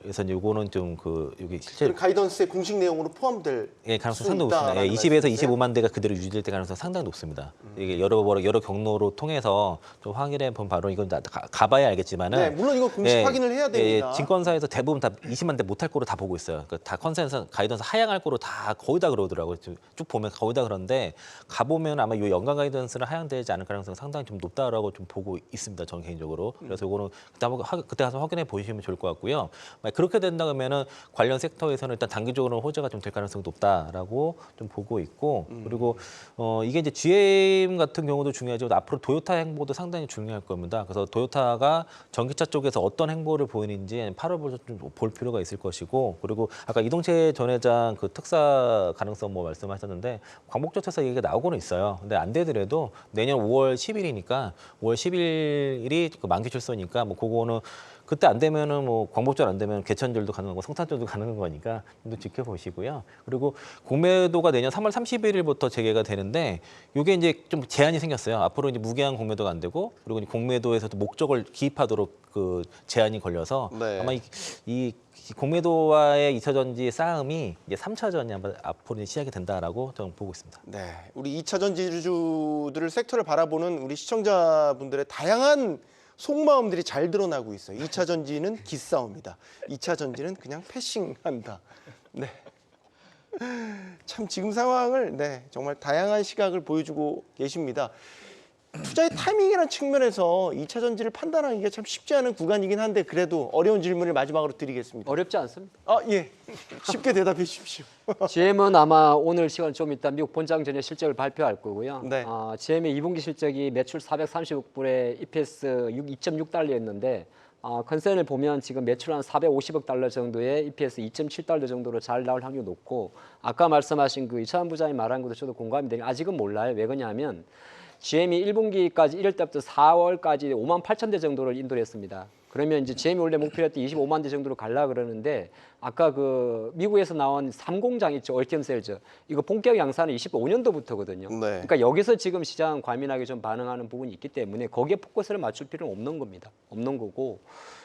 그래서 이제 요거는 좀 그 여기 실제 그 가이던스의 공식 내용으로 포함될 예, 가능성 수 상당히 높습니다. 예, 있다라는 20에서 말씀이세요? 25만 대가 그대로 유지될 때 가능성 상당히 높습니다. 이게 여러 경로로 통해서 좀 확인해 본 바로 이건 가봐야 알겠지만은 네, 물론 이거 공식 확인을 해야 됩니다. 증권사에서 대부분 다 20만 대 못할 거로 다 보고 있어요. 그러니까 다 컨센서 가이던스 하향할 거로 다 거의 다 그러더라고요. 쭉 보면 거의 다 그런데 가보면 아마 이 연간 가이던스는 하향되지 않을 가능성 상당히 좀 높다라고 좀 보고 있습니다. 저는 개인적으로. 그래서 이거는 그때 가서 확인해 보시면 좋을 것 같고요. 만약 그렇게 된다 그러면은 관련 섹터에서는 일단 단기적으로는 호재가 좀 될 가능성이 높다라고 좀 보고 있고 그리고 이게 이제 GM 같은 경우도 중요하지만 앞으로 토요타 행보도 상당히 중요할 겁니다. 그래서 토요타가 전기차 쪽에서 어떤 행보를 보이는지 8월부터 좀 볼 필요가 있을 것이고 그리고 아까 이동채 전 회장 그 특사 가능성 뭐 말씀하셨는데 광복절 특사 얘기가 나오고는 있어요. 근데 안 되더라도 내년 5월 10일이니까 5월 10일이 그 만기 출소니까 뭐 그거는 그때 안 되면은 뭐 광복절 안 되면 개천절도 가능하고 성탄절도 가능한 거니까 좀 지켜보시고요. 그리고 공매도가 내년 3월 31일부터 재개가 되는데 이게 이제 좀 제한이 생겼어요. 앞으로 이제 무기한 공매도가 안 되고 그리고 이제 공매도에서도 목적을 기입하도록 그 제한이 걸려서 네. 아마 이 공매도와의 2차 전지의 싸움이 이제 3차 전이 아마 앞으로 이제 시작이 된다라고 저는 보고 있습니다. 네, 우리 2차 전지주들을 섹터를 바라보는 우리 시청자분들의 다양한 속마음들이 잘 드러나고 있어요. 2차 전지는 기싸움이다. 2차 전지는 그냥 패싱한다. 네. 참 지금 상황을 정말 다양한 시각을 보여주고 계십니다. 투자의 타이밍이라는 측면에서 2차 전지를 판단하기가 참 쉽지 않은 구간이긴 한데 그래도 어려운 질문을 마지막으로 드리겠습니다. 어렵지 않습니다. 예. 쉽게 대답해 주십시오. GM은 아마 오늘 시간 좀 있다 미국 본장 전에 실적을 발표할 거고요. 네. GM의 2분기 실적이 매출 430억 불에 EPS 2.6달러였는데 컨센을 보면 지금 매출 한 450억 달러 정도의 EPS 2.7달러 정도로 잘 나올 확률이 높고 아까 말씀하신 그 이찬원 부장이 말한 것도 저도 공감이 되는 아직은 몰라요. 왜 그러냐면 GM이 1분기까지 1월 때부터 4월까지 5만 8천 대 정도를 인도를 했습니다. 그러면 이제 GM이 원래 목표였던 25만 대 정도로 갈라 그러는데 아까 그 미국에서 나온 3공장 있죠. 얼티엄 셀즈. 이거 본격 양산은 25년도부터거든요. 네. 그러니까 여기서 지금 시장 과민하게 좀 반응하는 부분이 있기 때문에 거기에 포커스를 맞출 필요는 없는 겁니다. 없는 거고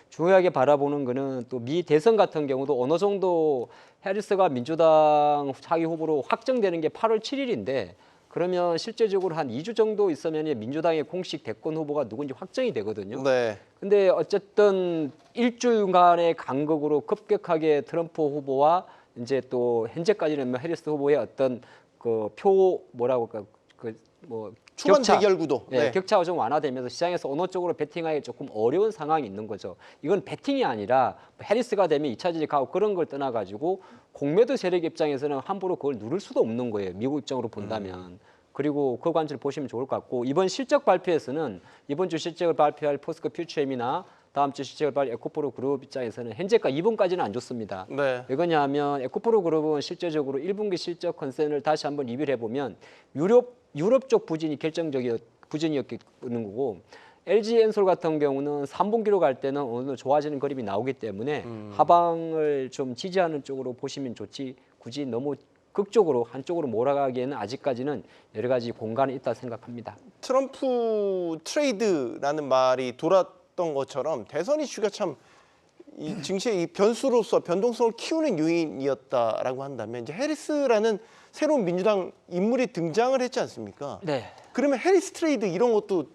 중요하게 바라보는 거는 또 미 대선 같은 경우도 어느 정도 해리스가 민주당 차기 후보로 확정되는 게 8월 7일인데 그러면 실제적으로 한 2주 정도 있으면 민주당의 공식 대권 후보가 누군지 확정이 되거든요. 네. 근데 어쨌든 일주일간의 간극으로 급격하게 트럼프 후보와 이제 또 현재까지는 뭐 해리스 후보의 어떤 그 표 뭐라고 할까 그뭐 초반 대결 구도. 네, 격차가 좀 완화되면서 시장에서 어느 쪽으로 베팅하기 조금 어려운 상황이 있는 거죠. 이건 베팅이 아니라 해리스가 되면 2차 전직하고 그런 걸 떠나가지고 공매도 세력 입장에서는 함부로 그걸 누를 수도 없는 거예요. 미국 입장으로 본다면. 그리고 그 관점을 보시면 좋을 것 같고 이번 실적 발표에서는 이번 주 실적을 발표할 포스코 퓨처엠이나 다음 주 실적을 발표할 에코프로 그룹 입장에서는 현재가 2분까지는 안 좋습니다. 네. 왜 그러냐면 에코프로 그룹은 실제적으로 1분기 실적 컨센을 다시 한번 리뷰를 해보면 유럽 쪽 부진이 부진이었는 거고 LG 엔솔 같은 경우는 3분기로 갈 때는 어느 정도 좋아지는 그림이 나오기 때문에 하방을 좀 지지하는 쪽으로 보시면 좋지 굳이 너무 극적으로 한쪽으로 몰아가기에는 아직까지는 여러 가지 공간이 있다 생각합니다. 트럼프 트레이드라는 말이 돌았던 것처럼 대선 이슈가 참 이 증시의 이 변수로서 변동성을 키우는 요인이었다라고 한다면 이제 해리스라는 새로운 민주당 인물이 등장을 했지 않습니까? 네. 그러면 해리스 트레이드 이런 것도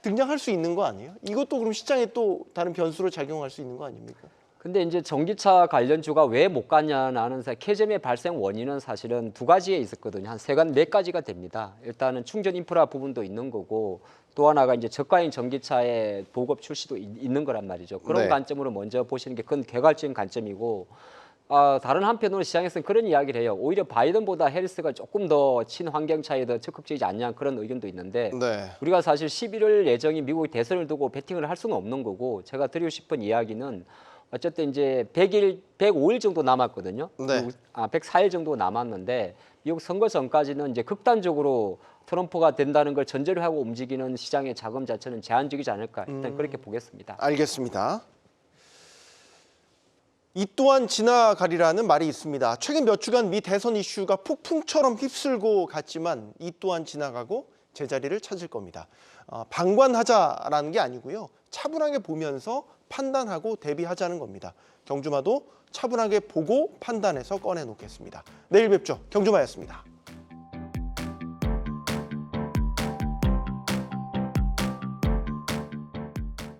등장할 수 있는 거 아니에요? 이것도 그럼 시장에 또 다른 변수로 작용할 수 있는 거 아닙니까? 근데 이제 전기차 관련주가 왜 못 갔냐는 캐즘의 발생 원인은 사실은 두 가지에 있었거든요. 몇 가지가 됩니다. 일단은 충전 인프라 부분도 있는 거고 또 하나가 이제 저가형 전기차의 보급 출시도 있는 거란 말이죠. 그런 네. 관점으로 먼저 보시는 게 그건 개괄적인 관점이고 다른 한편으로 시장에서는 그런 이야기를 해요. 오히려 바이든보다 해리스가 조금 더 친환경 차에 더 적극적이지 않냐 그런 의견도 있는데 네. 우리가 사실 11월 예정이 미국이 대선을 두고 베팅을 할 수는 없는 거고 제가 드리고 싶은 이야기는 어쨌든 이제 105일 정도 남았거든요. 네. 104일 정도 남았는데 미국 선거 전까지는 이제 극단적으로 트럼프가 된다는 걸 전제로 하고 움직이는 시장의 자금 자체는 제한적이지 않을까 일단 그렇게 보겠습니다. 알겠습니다. 이 또한 지나가리라는 말이 있습니다. 최근 몇 주간 미 대선 이슈가 폭풍처럼 휩쓸고 갔지만 이 또한 지나가고 제자리를 찾을 겁니다. 방관하자라는 게 아니고요. 차분하게 보면서 판단하고 대비하자는 겁니다. 경주마도 차분하게 보고 판단해서 꺼내놓겠습니다. 내일 뵙죠. 경주마였습니다.